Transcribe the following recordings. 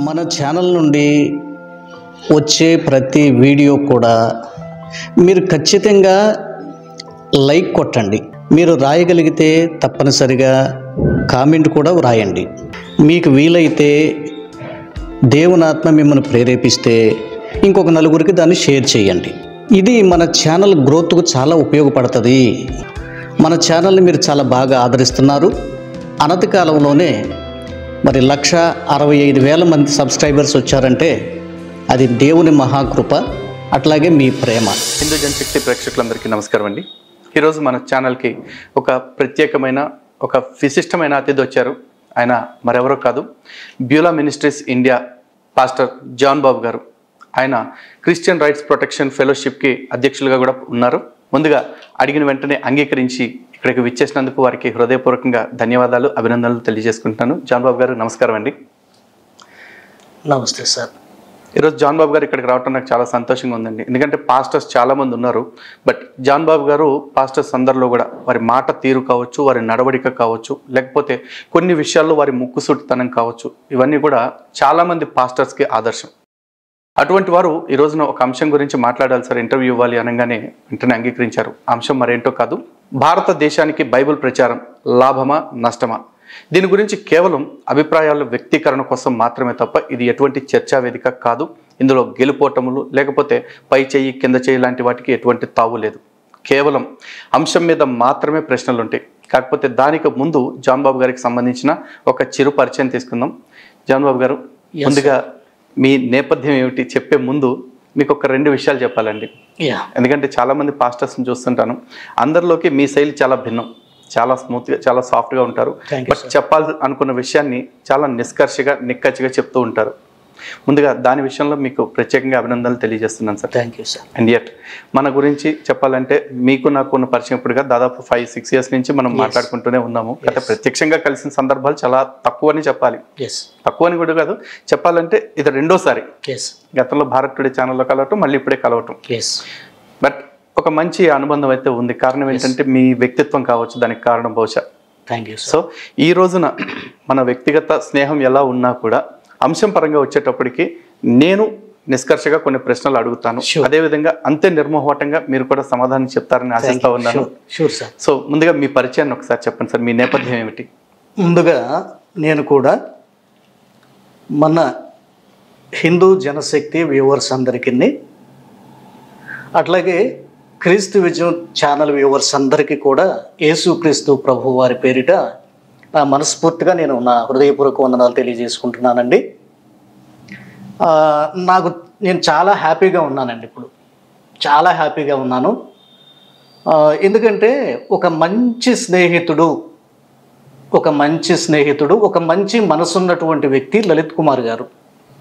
మన ఛానల్ నుండి వచ్చే ప్రతి వీడియో కూడా మీరు ఖచ్చితంగా లైక్ కొట్టండి. మీరు రాయగలిగితే తప్పనిసరిగా కామెంట్ కూడా వ్రాయండి. మీకు వీలైతే దేవుని ఆత్మ మిమ్మల్ని ప్రేరేపిస్తే ఇంకొక నలుగురికి దాన్ని షేర్ చేయండి. ఇది మన ఛానల్ గ్రోత్కు చాలా ఉపయోగపడుతుంది. మన ఛానల్ని మీరు చాలా బాగా ఆదరిస్తున్నారు. అనతి కాలంలోనే మరి 1,65,000 మంది సబ్స్క్రైబర్స్ వచ్చారంటే అది దేవుని మహాకృప, అట్లాగే మీ ప్రేమ. హిందూ జనశక్తి ప్రేక్షకులందరికీ నమస్కారం అండి. ఈరోజు మన ఛానల్కి ఒక ప్రత్యేకమైన ఒక విశిష్టమైన అతిథి వచ్చారు. ఆయన మరెవరో కాదు, Beulah Ministries India pastor John Babu garu. ఆయన క్రిస్టియన్ రైట్స్ ప్రొటెక్షన్ ఫెలోషిప్కి అధ్యక్షులుగా కూడా ఉన్నారు. ముందుగా అడిగిన వెంటనే అంగీకరించి ఇక్కడికి విచ్చేసినందుకు వారికి హృదయపూర్వకంగా ధన్యవాదాలు, అభినందనలు తెలియజేసుకుంటున్నాను. జాన్ బాబు గారు నమస్కారం అండి. నమస్తే సార్. ఈరోజు జాన్ బాబు గారు ఇక్కడికి రావడం నాకు చాలా సంతోషంగా ఉందండి. ఎందుకంటే పాస్టర్స్ చాలామంది ఉన్నారు, బట్ జాన్ బాబు గారు పాస్టర్స్ అందరిలో కూడా వారి మాట తీరు కావచ్చు, వారి నడవడిక కావచ్చు, లేకపోతే కొన్ని విషయాల్లో వారి ముక్కుసూటితనం కావచ్చు, ఇవన్నీ కూడా చాలామంది పాస్టర్స్కి ఆదర్శం. అటువంటి వారు ఈ రోజున ఒక అంశం గురించి మాట్లాడాలి సార్, ఇంటర్వ్యూ ఇవ్వాలి అనగానే వెంటనే అంగీకరించారు. అంశం మరేంటో కాదు, భారతదేశానికి బైబిల్ ప్రచారం లాభమా నష్టమా? దీని గురించి కేవలం అభిప్రాయాల వ్యక్తీకరణ కోసం మాత్రమే తప్ప ఇది ఎటువంటి చర్చా వేదిక కాదు. ఇందులో గెలుపోటములు లేకపోతే పై చెయ్యి కింద చెయ్యి లాంటి వాటికి ఎటువంటి తావు లేదు. కేవలం అంశం మీద మాత్రమే ప్రశ్నలు ఉంటాయి. కాకపోతే దానికి ముందు జాన్ బాబు గారికి సంబంధించిన ఒక చిరు పరిచయం తీసుకుందాం. జాన్ బాబు గారు, ముందుగా మీ నేపథ్యం ఏమిటి చెప్పే ముందు మీకు ఒక 2 విషయాలు చెప్పాలండి. ఎందుకంటే చాలామంది పాస్టర్స్ని చూస్తుంటాను, అందరిలోకి మీ శైలి చాలా భిన్నం, చాలా స్మూత్గా చాలా సాఫ్ట్గా ఉంటారు. బట్ చెప్పాలి అనుకున్న విషయాన్ని చాలా నిష్కర్షగా నిక్కచ్చిగా చెప్తూ ఉంటారు. ముందుగా దాని విషయంలో మీకు ప్రత్యేకంగా అభినందనలు తెలియజేస్తున్నాను sir. Thank you sir. And at మన గురించి చెప్పాలంటే మీకు నాకు ఉన్న పరిచయం ఇప్పుడుగా దాదాపు 5-6 years నుంచి మనం మాట్లాడుకుంటూనే ఉన్నాము. గత ప్రత్యక్షంగా కలిసిన సందర్భాలు చాలా తక్కువని చెప్పాలి. తక్కువని కూడా కాదు, చెప్పాలంటే ఇది 2వ సారి. గతంలో భారత్ టుడే ఛానల్లో కలవటం, మళ్ళీ ఇప్పుడే కలవటం. బట్ ఒక మంచి అనుబంధం అయితే ఉంది. కారణం ఏంటంటే మీ వ్యక్తిత్వం కావచ్చు, దానికి కారణం బహుశా. Thank you. సో ఈ రోజున మన వ్యక్తిగత స్నేహం ఎలా ఉన్నా కూడా అంశం పరంగా వచ్చేటప్పటికి నేను నిష్కర్షగా కొన్ని ప్రశ్నలు అడుగుతాను. అదేవిధంగా అంతే నిర్మోహటంగా మీరు కూడా సమాధానం చెప్తారని ఆశిస్తా ఉన్నాను. సో ముందుగా మీ పరిచయాన్ని ఒకసారి చెప్పండి సార్, మీ నేపథ్యం ఏమిటి? ముందుగా నేను కూడా మన హిందూ జనశక్తి వ్యూవర్స్ అందరికీ, అట్లాగే క్రీస్తు విజయం ఛానల్ వ్యూవర్స్ అందరికీ కూడా యేసుక్రీస్తు ప్రభు వారి పేరిట నా మనస్ఫూర్తిగా నేను నా హృదయపూర్వక వందనాలు తెలియజేసుకుంటున్నానండి. నేను చాలా హ్యాపీగా ఉన్నానండి. ఇప్పుడు చాలా హ్యాపీగా ఉన్నాను. ఎందుకంటే ఒక మంచి స్నేహితుడు, ఒక మంచి మనసున్నటువంటి వ్యక్తి లలిత్ కుమార్ గారు.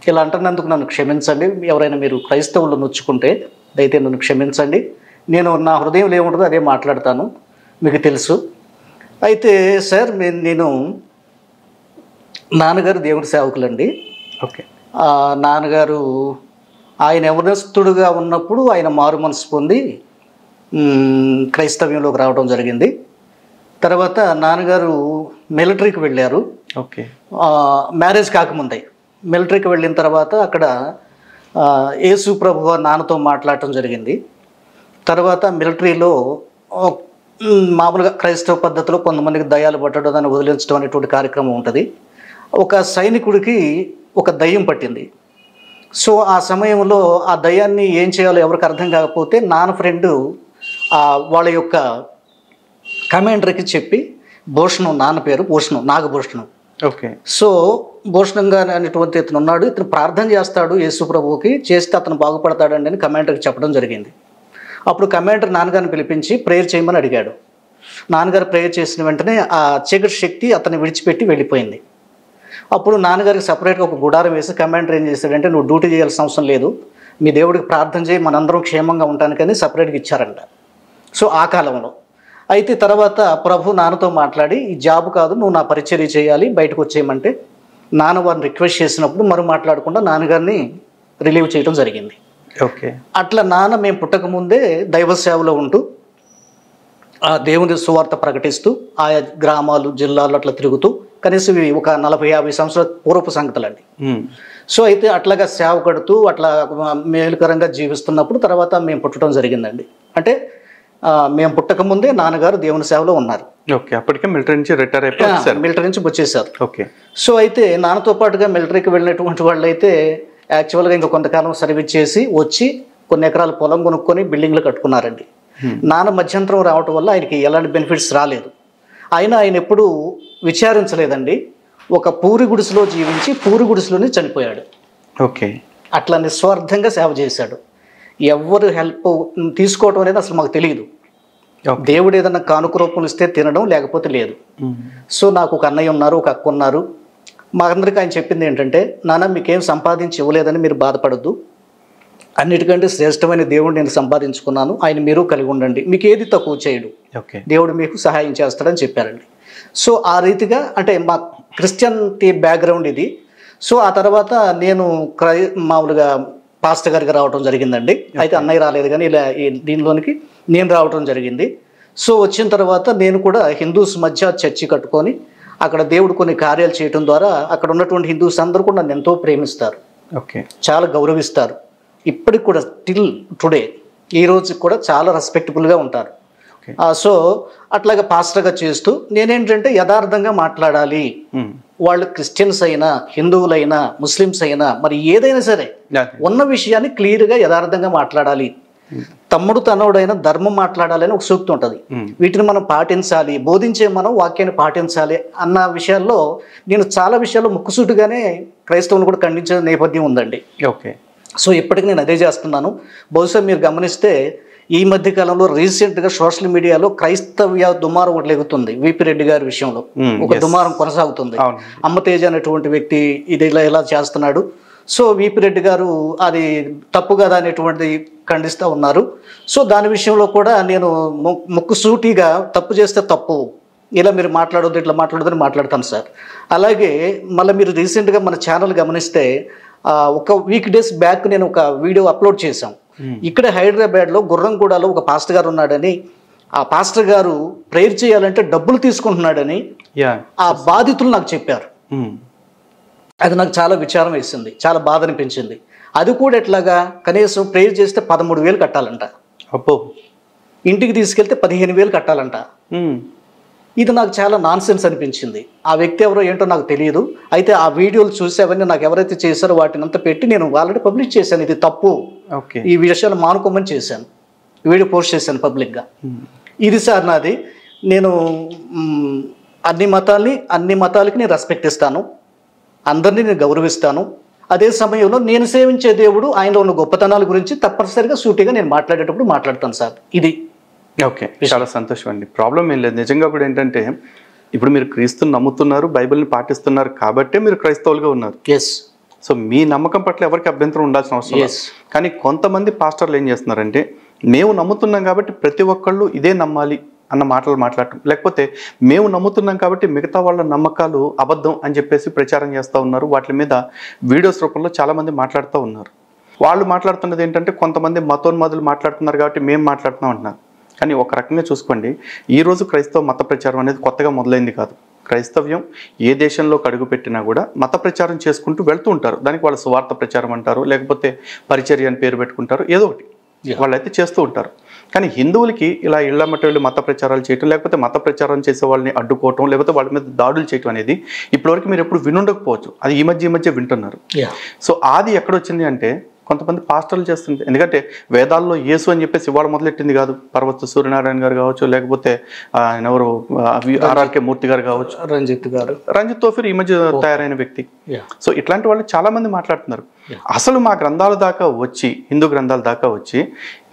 ఇలా అంటున్నందుకు నన్ను క్షమించండి. ఎవరైనా మీరు క్రైస్తవులు నొచ్చుకుంటే దయతే నన్ను క్షమించండి. నేను నా హృదయంలో ఏముంటుందో అదే మాట్లాడతాను, మీకు తెలుసు. అయితే సార్, నేను నాన్నగారు దేవుడి సేవకులండి. ఓకే. నాన్నగారు ఆయన యవనస్తుడుగా ఉన్నప్పుడు ఆయన మారు మనసు పొంది క్రైస్తవ్యంలోకి రావడం జరిగింది. తర్వాత నాన్నగారు మిలిటరీకి వెళ్ళారు. ఓకే. మ్యారేజ్ కాకముందే మిలిటరీకి వెళ్ళిన తర్వాత అక్కడ యేసు ప్రభు నాన్నతో మాట్లాడటం జరిగింది. తర్వాత మిలిటరీలో మామూలుగా క్రైస్తవ పద్ధతిలో కొంతమందికి దయ్యాలు పట్టడం, దాన్ని వదిలించడం అనేటువంటి కార్యక్రమం ఉంటుంది. ఒక సైనికుడికి ఒక దయ్యం పట్టింది. సో ఆ సమయంలో ఆ దయ్యాన్ని ఏం చేయాలో ఎవరికి అర్థం కాకపోతే నాన్న ఫ్రెండు వాళ్ళ యొక్క కమాండర్కి చెప్పి, భూషణం, నాన్న పేరు భూషణం, నాగభూషణం. ఓకే. సో భూషణంగా అనేటువంటి ఇతను ఉన్నాడు, ఇతను ప్రార్థన చేస్తాడు యేసు ప్రభువుకి, చేస్తే అతను బాగుపడతాడండి అని కమాండర్కి చెప్పడం జరిగింది. అప్పుడు కమాండర్ నాన్నగారిని పిలిపించి ప్రేయర్ చేయమని అడిగాడు. నాన్నగారు ప్రేయర్ చేసిన వెంటనే ఆ చీకటి శక్తి అతన్ని విడిచిపెట్టి వెళ్ళిపోయింది. అప్పుడు నాన్నగారికి సపరేట్గా ఒక గుడారం వేసి కమాండర్ ఏం చేశాడంటే, నువ్వు డ్యూటీ చేయాల్సిన అవసరం లేదు, మీ దేవుడికి ప్రార్థన చేయి, మనందరం క్షేమంగా ఉండటానికని సపరేట్గా ఇచ్చారంట. సో ఆ కాలంలో అయితే తర్వాత ప్రభు నాన్నతో మాట్లాడి, ఈ జాబ్ కాదు, నువ్వు నా పరిచర్య చేయాలి, బయటకు వచ్చేయమంటే నాన్న వారిని రిక్వెస్ట్ చేసినప్పుడు మరి మాట్లాడకుండా నాన్నగారిని రిలీవ్ చేయడం జరిగింది. ఓకే. అట్లా నాన్న మేము పుట్టకముందే దైవ సేవలో ఉంటూ ఆ దేవుని సువార్త ప్రకటిస్తూ ఆయా గ్రామాలు జిల్లాలు అట్లా తిరుగుతూ కనీసం ఇవి ఒక 40-50 సంవత్సరాల పూర్వపు సంగతులండి. సో అయితే అట్లాగా సేవ కడుతూ అట్లా మేలుకరంగా జీవిస్తున్నప్పుడు తర్వాత మేము పుట్టడం జరిగిందండి. అంటే మేము పుట్టక ముందే నాన్నగారు దేవుని సేవలో ఉన్నారు. ఓకే, అప్పటికే మిలిటరీ నుంచి రిటైర్ అయిపోయారు. మిలిటరీ నుంచి వచ్చేసారు. ఓకే. సో అయితే నాన్నతో పాటుగా మిలిటరీకి వెళ్ళినటువంటి వాళ్ళు అయితే యాక్చువల్గా ఇంకా కొంతకాలం సర్వీస్ చేసి వచ్చి కొన్ని ఎకరాల పొలం కొనుక్కొని బిల్డింగ్లు కట్టుకున్నారండి. నాన్న మధ్యంతరం రావటం వల్ల ఆయనకి ఎలాంటి బెనిఫిట్స్ రాలేదు. అయినా ఆయన ఎప్పుడూ విచారించలేదండి. ఒక పూరి గుడిసెలో జీవించి పూరి గుడిసెలోనే చనిపోయాడు. ఓకే. అట్లా నిస్వార్థంగా సేవ చేశాడు. ఎవరు హెల్ప్ తీసుకోవటం అనేది అసలు మాకు తెలియదు. దేవుడు ఏదన్నా కానుక రూపం ఇస్తే తినడం, లేకపోతే లేదు. సో నాకు ఒక అన్నయ్య ఉన్నారు, ఒక అక్క ఉన్నారు. మా అందరికీ ఆయన చెప్పింది ఏంటంటే, నాన్న మీకేం సంపాదించి ఇవ్వలేదని మీరు బాధపడద్దు, అన్నిటికంటే శ్రేష్టమైన దేవుడు నేను సంపాదించుకున్నాను, ఆయన మీరు కలిగి ఉండండి, మీకు ఏది తక్కువ చేయడు, దేవుడు మీకు సహాయం చేస్తాడని చెప్పారండి. సో ఆ రీతిగా అంటే మా క్రిస్టియన్టీ బ్యాక్గ్రౌండ్ ఇది. సో ఆ తర్వాత నేను మామూలుగా పాస్టర్ గారికి రావడం జరిగిందండి. అయితే అన్నయ్య రాలేదు, కానీ ఇలా దీనిలోనికి నేను రావడం జరిగింది. సో వచ్చిన తర్వాత నేను కూడా హిందూస్ మధ్య చర్చి కట్టుకొని అక్కడ దేవుడు కొన్ని కార్యాలు చేయడం ద్వారా అక్కడ ఉన్నటువంటి హిందూస్ అందరూ కూడా నన్ను ఎంతో ప్రేమిస్తారు, చాలా గౌరవిస్తారు. ఇప్పటికి కూడా టిల్ టుడే ఈ రోజు కూడా చాలా రెస్పెక్టబుల్గా ఉంటారు. సో అట్లాగా పాస్టర్గా చేస్తూ నేనేంటంటే యథార్థంగా మాట్లాడాలి. వాళ్ళు క్రిస్టియన్స్ అయినా, హిందువులైనా, ముస్లిమ్స్ అయినా, మరి ఏదైనా సరే ఉన్న విషయాన్ని క్లియర్గా యథార్థంగా మాట్లాడాలి. తమ్ముడు తనవుడైనా ధర్మం మాట్లాడాలి అని ఒక సూక్తి ఉంటుంది. వీటిని మనం పాటించాలి, బోధించే మనం వాక్యాన్ని పాటించాలి అన్న విషయాల్లో నేను చాలా విషయాల్లో ముక్కుసూటిగానే క్రైస్తవులను కూడా ఖండించే నేపథ్యం ఉందండి. సో ఇప్పటికీ నేను అదే చేస్తున్నాను. బహుశా మీరు గమనిస్తే ఈ మధ్య కాలంలో రీసెంట్గా సోషల్ మీడియాలో క్రైస్తవ్య దుమారం ఒకటి లెగుతుంది. విపి రెడ్డి గారి విషయంలో ఒక దుమారం కొనసాగుతుంది. అమ్మతేజ అనేటువంటి వ్యక్తి ఇది ఇలా చేస్తున్నాడు. సో విపి రెడ్డి గారు అది తప్పు కదా అనేటువంటిది ఖండిస్తూ ఉన్నారు. సో దాని విషయంలో కూడా నేను ముక్కుసూటిగా తప్పు చేస్తే తప్పు, ఇలా మీరు మాట్లాడొద్దు, ఇట్లా మాట్లాడొద్దని మాట్లాడతాను సార్. అలాగే మళ్ళీ మీరు రీసెంట్గా మన ఛానల్ గమనిస్తే ఒక వీక్ డేస్ బ్యాక్ నేను ఒక వీడియో అప్లోడ్ చేశాం. ఇక్కడ హైదరాబాద్లో గుర్రంగూడలో ఒక పాస్టర్ గారు ఉన్నాడని, ఆ పాస్టర్ గారు ప్రేయర్ చేయాలంటే డబ్బులు తీసుకుంటున్నాడని ఆ బాధితులు నాకు చెప్పారు. అది నాకు చాలా విచారం వేసింది, చాలా బాధ అనిపించింది. అది కూడా ఎట్లాగా, కనీసం ప్రేయర్ చేస్తే 13,000 కట్టాలంట, ఇంటికి తీసుకెళ్తే 15,000 కట్టాలంట. ఇది నాకు చాలా నాన్సెన్స్ అనిపించింది. ఆ వ్యక్తి ఎవరో ఏంటో నాకు తెలియదు. అయితే ఆ వీడియోలు చూసి అవన్నీ నాకు ఎవరైతే చేశారో వాటిని అంతా పెట్టి నేను ఆల్రెడీ పబ్లిష్ చేశాను. ఇది తప్పు, ఈ విషయాలు మానుకోమని చేశాను, వీడియో పోస్ట్ చేశాను పబ్లిక్గా. ఇది సార్ నాది. నేను అన్ని మతాలకి నేను రెస్పెక్ట్ ఇస్తాను, అందరినీ నేను గౌరవిస్తాను. అదే సమయంలో నేను సేవించే దేవుడు, ఆయనలో ఉన్న గొప్పతనాల గురించి తప్పనిసరిగా సూటిగా నేను మాట్లాడేటప్పుడు మాట్లాడతాను సార్. ఇది ఓకే, చాలా సంతోషం అండి. ప్రాబ్లం ఏం లేదు. నిజంగా కూడా ఏంటంటే ఇప్పుడు మీరు క్రీస్తుని నమ్ముతున్నారు, బైబిల్ని పాటిస్తున్నారు కాబట్టే మీరు క్రైస్తవులుగా ఉన్నారు. సో మీ నమ్మకం పట్ల ఎవరికి అభ్యంతరం ఉండాల్సిన అవసరం లేదు. కానీ కొంతమంది పాస్టర్లు ఏం చేస్తున్నారంటే, మేము నమ్ముతున్నాం కాబట్టి ప్రతి ఒక్కళ్ళు ఇదే నమ్మాలి అన్న మాటలు మాట్లాడటం, లేకపోతే మేము నమ్ముతున్నాం కాబట్టి మిగతా వాళ్ళ నమ్మకాలు అబద్ధం అని చెప్పేసి ప్రచారం చేస్తూ ఉన్నారు. వాటి మీద వీడియోస్ రూపంలో చాలామంది మాట్లాడుతూ ఉన్నారు. వాళ్ళు మాట్లాడుతున్నది ఏంటంటే, కొంతమంది మతోన్మాదులు మాట్లాడుతున్నారు కాబట్టి మేము మాట్లాడుతున్నాం అంటున్నారు. కానీ ఒక రకంగా చూసుకోండి, ఈరోజు క్రైస్తవ మత ప్రచారం అనేది కొత్తగా మొదలైంది కాదు. క్రైస్తవ్యం ఏ దేశంలోకి అడుగుపెట్టినా కూడా మత ప్రచారం చేసుకుంటూ వెళ్తూ ఉంటారు. దానికి వాళ్ళ సువార్త ప్రచారం అంటారు, లేకపోతే పరిచర్య అని పేరు పెట్టుకుంటారు, ఏదో ఒకటి వాళ్ళైతే చేస్తూ ఉంటారు. కానీ హిందువులకి ఇలా ఇళ్లమట వెళ్ళి మత ప్రచారాలు చేయటం, లేకపోతే మత ప్రచారం చేసే వాళ్ళని అడ్డుకోవటం, లేకపోతే వాళ్ళ మీద దాడులు చేయటం అనేది ఇప్పటివరకు మీరు ఎప్పుడు వినుండకపోవచ్చు. అది ఈ మధ్య వింటున్నారు. సో అది ఎక్కడొచ్చింది అంటే, కొంతమంది పాస్టర్లు చేస్తుంది. ఎందుకంటే వేదాల్లో యేసు అని చెప్పేసి ఇవాళ మొదలెట్టింది కాదు. పర్వత సూర్యనారాయణ గారు కావచ్చు, లేకపోతే ఎవరు ఆర్ఆర్కే మూర్తి గారు కావచ్చు, రంజిత్ తోఫీర్ ఈ మధ్య తయారైన వ్యక్తి. సో ఇట్లాంటి వాళ్ళు చాలా మంది మాట్లాడుతున్నారు. అసలు మా గ్రంథాల దాకా వచ్చి, హిందూ గ్రంథాల దాకా వచ్చి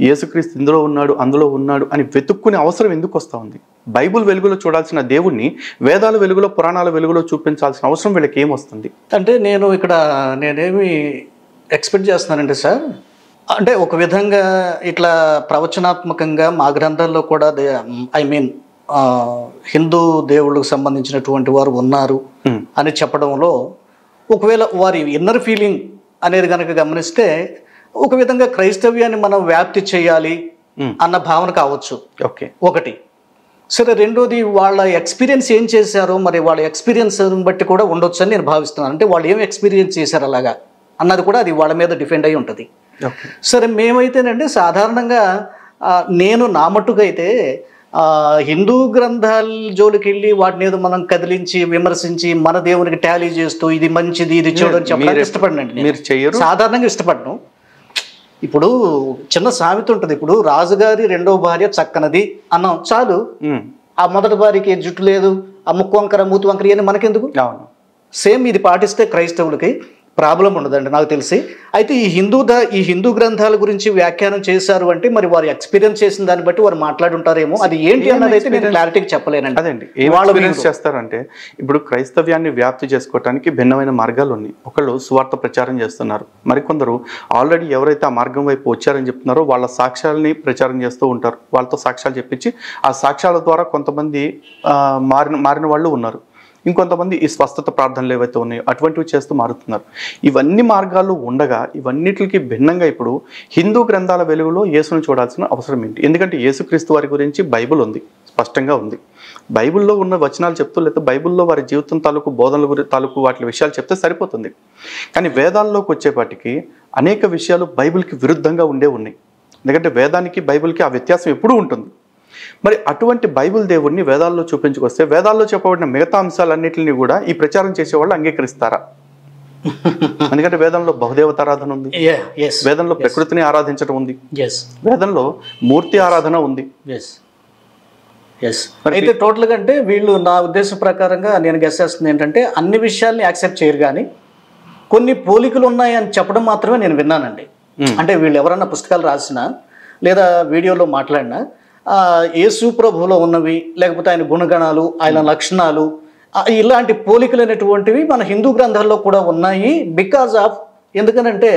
యేసుక్రీస్తు ఇందులో ఉన్నాడు, అందులో ఉన్నాడు అని వెతుక్కునే అవసరం ఎందుకు వస్తూ ఉంది? బైబుల్ వెలుగులో చూడాల్సిన దేవుణ్ణి వేదాల వెలుగులో, పురాణాల వెలుగులో చూపించాల్సిన అవసరం వీళ్ళకి ఏమొస్తుంది? అంటే నేనేమి ఎక్స్పెక్ట్ చేస్తున్నానంటే సార్, అంటే ఒక విధంగా ఇట్లా ప్రవచనాత్మకంగా మా గ్రంథాల్లో కూడా హిందూ దేవుళ్ళకు సంబంధించినటువంటి వారు ఉన్నారు అని చెప్పడంలో ఒకవేళ వారి ఇన్నర్ ఫీలింగ్ అనేది కనుక గమనిస్తే ఒక విధంగా క్రైస్తవ్యాన్ని మనం వ్యాప్తి చేయాలి అన్న భావన కావచ్చు. ఒకటి సరే, రెండోది వాళ్ళ ఎక్స్పీరియన్స్ ఏం చేశారో, మరి వాళ్ళ ఎక్స్పీరియన్స్ బట్టి కూడా ఉండొచ్చు అని నేను భావిస్తున్నాను. అంటే వాళ్ళు ఏం ఎక్స్పీరియన్స్ చేశారు అలాగా అన్నది కూడా అది వాళ్ళ మీద డిపెండ్ అయి ఉంటుంది. సరే, మేమైతేనండి సాధారణంగా నేను నా మట్టుకు అయితే హిందూ గ్రంథాల జోలికి వెళ్ళి వాటిని ఏదో మనం కదిలించి విమర్శించి మన దేవునికి టాలీ చేస్తూ ఇది మంచిది ఇది చెడు అని చెప్పడానికి ఇష్టపడినండి. సాధారణంగా ఇష్టపడను. ఇప్పుడు చిన్న సామెత ఉంటుంది, ఇప్పుడు రాజుగారి రెండో భార్య చక్కనది అన్నాం చాలు, ఆ మొదటి భార్యకి జుట్టు లేదు, ఆ ముక్కు వంకర మూతి వంకర అని మనకెందుకు? సేమ్ ఇది పాటిస్తే క్రైస్తవులకి ప్రాబ్లం ఉండదండి నాకు తెలిసి. అయితే ఈ హిందూ గ్రంథాల గురించి వ్యాఖ్యానం చేశారు అంటే మరి వారు ఎక్స్పీరియన్స్ చేసిన దాన్ని బట్టి వారు మాట్లాడుంటారేమో. అది ఏంటి అన్నది అయితే నేను క్లారిటీగా చెప్పలేనండి. అదండి, ఏం ఎక్స్పీరియన్స్ చేస్తారంటే ఇప్పుడు క్రైస్తవ్యాన్ని వ్యాప్తి చేసుకోవడానికి భిన్నమైన మార్గాలు ఉన్నాయి. ఒకళ్ళు సువార్త ప్రచారం చేస్తున్నారు, మరికొందరు ఆల్రెడీ ఎవరైతే ఆ మార్గం వైపు వచ్చారని చెప్తున్నారో వాళ్ళ సాక్ష్యాలని ప్రచారం చేస్తూ ఉంటారు. వాళ్ళతో సాక్ష్యాలు చెప్పించి ఆ సాక్ష్యాల ద్వారా కొంతమంది మారిన వాళ్ళు ఉన్నారు. ఇంకొంతమంది ఈ స్వస్థత ప్రార్థనలు ఏవైతే ఉన్నాయో అటువంటివి చేస్తూ మారుతున్నారు. ఇవన్నీ మార్గాలు ఉండగా ఇవన్నిటికి భిన్నంగా ఇప్పుడు హిందూ గ్రంథాల వెలుగులో యేసును చూడాల్సిన అవసరం ఏంటి? ఎందుకంటే యేసుక్రీస్తు వారి గురించి బైబిల్ ఉంది, స్పష్టంగా ఉంది. బైబిల్లో ఉన్న వచనాలు చెప్తూ లేదా బైబిల్లో వారి జీవితం తాలూకు బోధనల తాలూకు వాటి విషయాలు చెప్తే సరిపోతుంది. కానీ వేదాల్లోకి వచ్చేపాటికి అనేక విషయాలు బైబిల్కి విరుద్ధంగా ఉన్నాయి. ఎందుకంటే వేదానికి బైబిల్కి ఆ వ్యత్యాసం ఎప్పుడూ ఉంటుంది. మరి అటువంటి బైబిల్ దేవుడిని వేదాల్లో చూపించుకొస్తే వేదాల్లో చెప్పబడిన మిగతా అంశాలన్నింటినీ కూడా ఈ ప్రచారం చేసేవాళ్ళు అంగీకరిస్తారా? ఎందుకంటే వేదంలో బహుదేవతారాధన ఉంది, వేదంలో ప్రకృతిని ఆరాధించడం ఉంది, వేదంలో మూర్తి ఆరాధన ఉంది. అయితే టోటల్గా అంటే వీళ్ళు నా ఉద్దేశం ప్రకారంగా నేను గెస్ చేస్తుంది ఏంటంటే అన్ని విషయాల్ని యాక్సెప్ట్ చేయరు, కానీ కొన్ని పోలికలు ఉన్నాయి అని చెప్పడం మాత్రమే నేను విన్నానండి. అంటే వీళ్ళు ఎవరన్నా పుస్తకాలు రాసినా లేదా వీడియోలో మాట్లాడినా యేసు ప్రభువులో ఉన్నవి లేకపోతే ఆయన గుణగణాలు ఆయన లక్షణాలు ఇలాంటి పోలికలైనటువంటివి మన హిందూ గ్రంథాల్లో కూడా ఉన్నాయి. బికాజ్ ఆఫ్ ఎందుకనంటే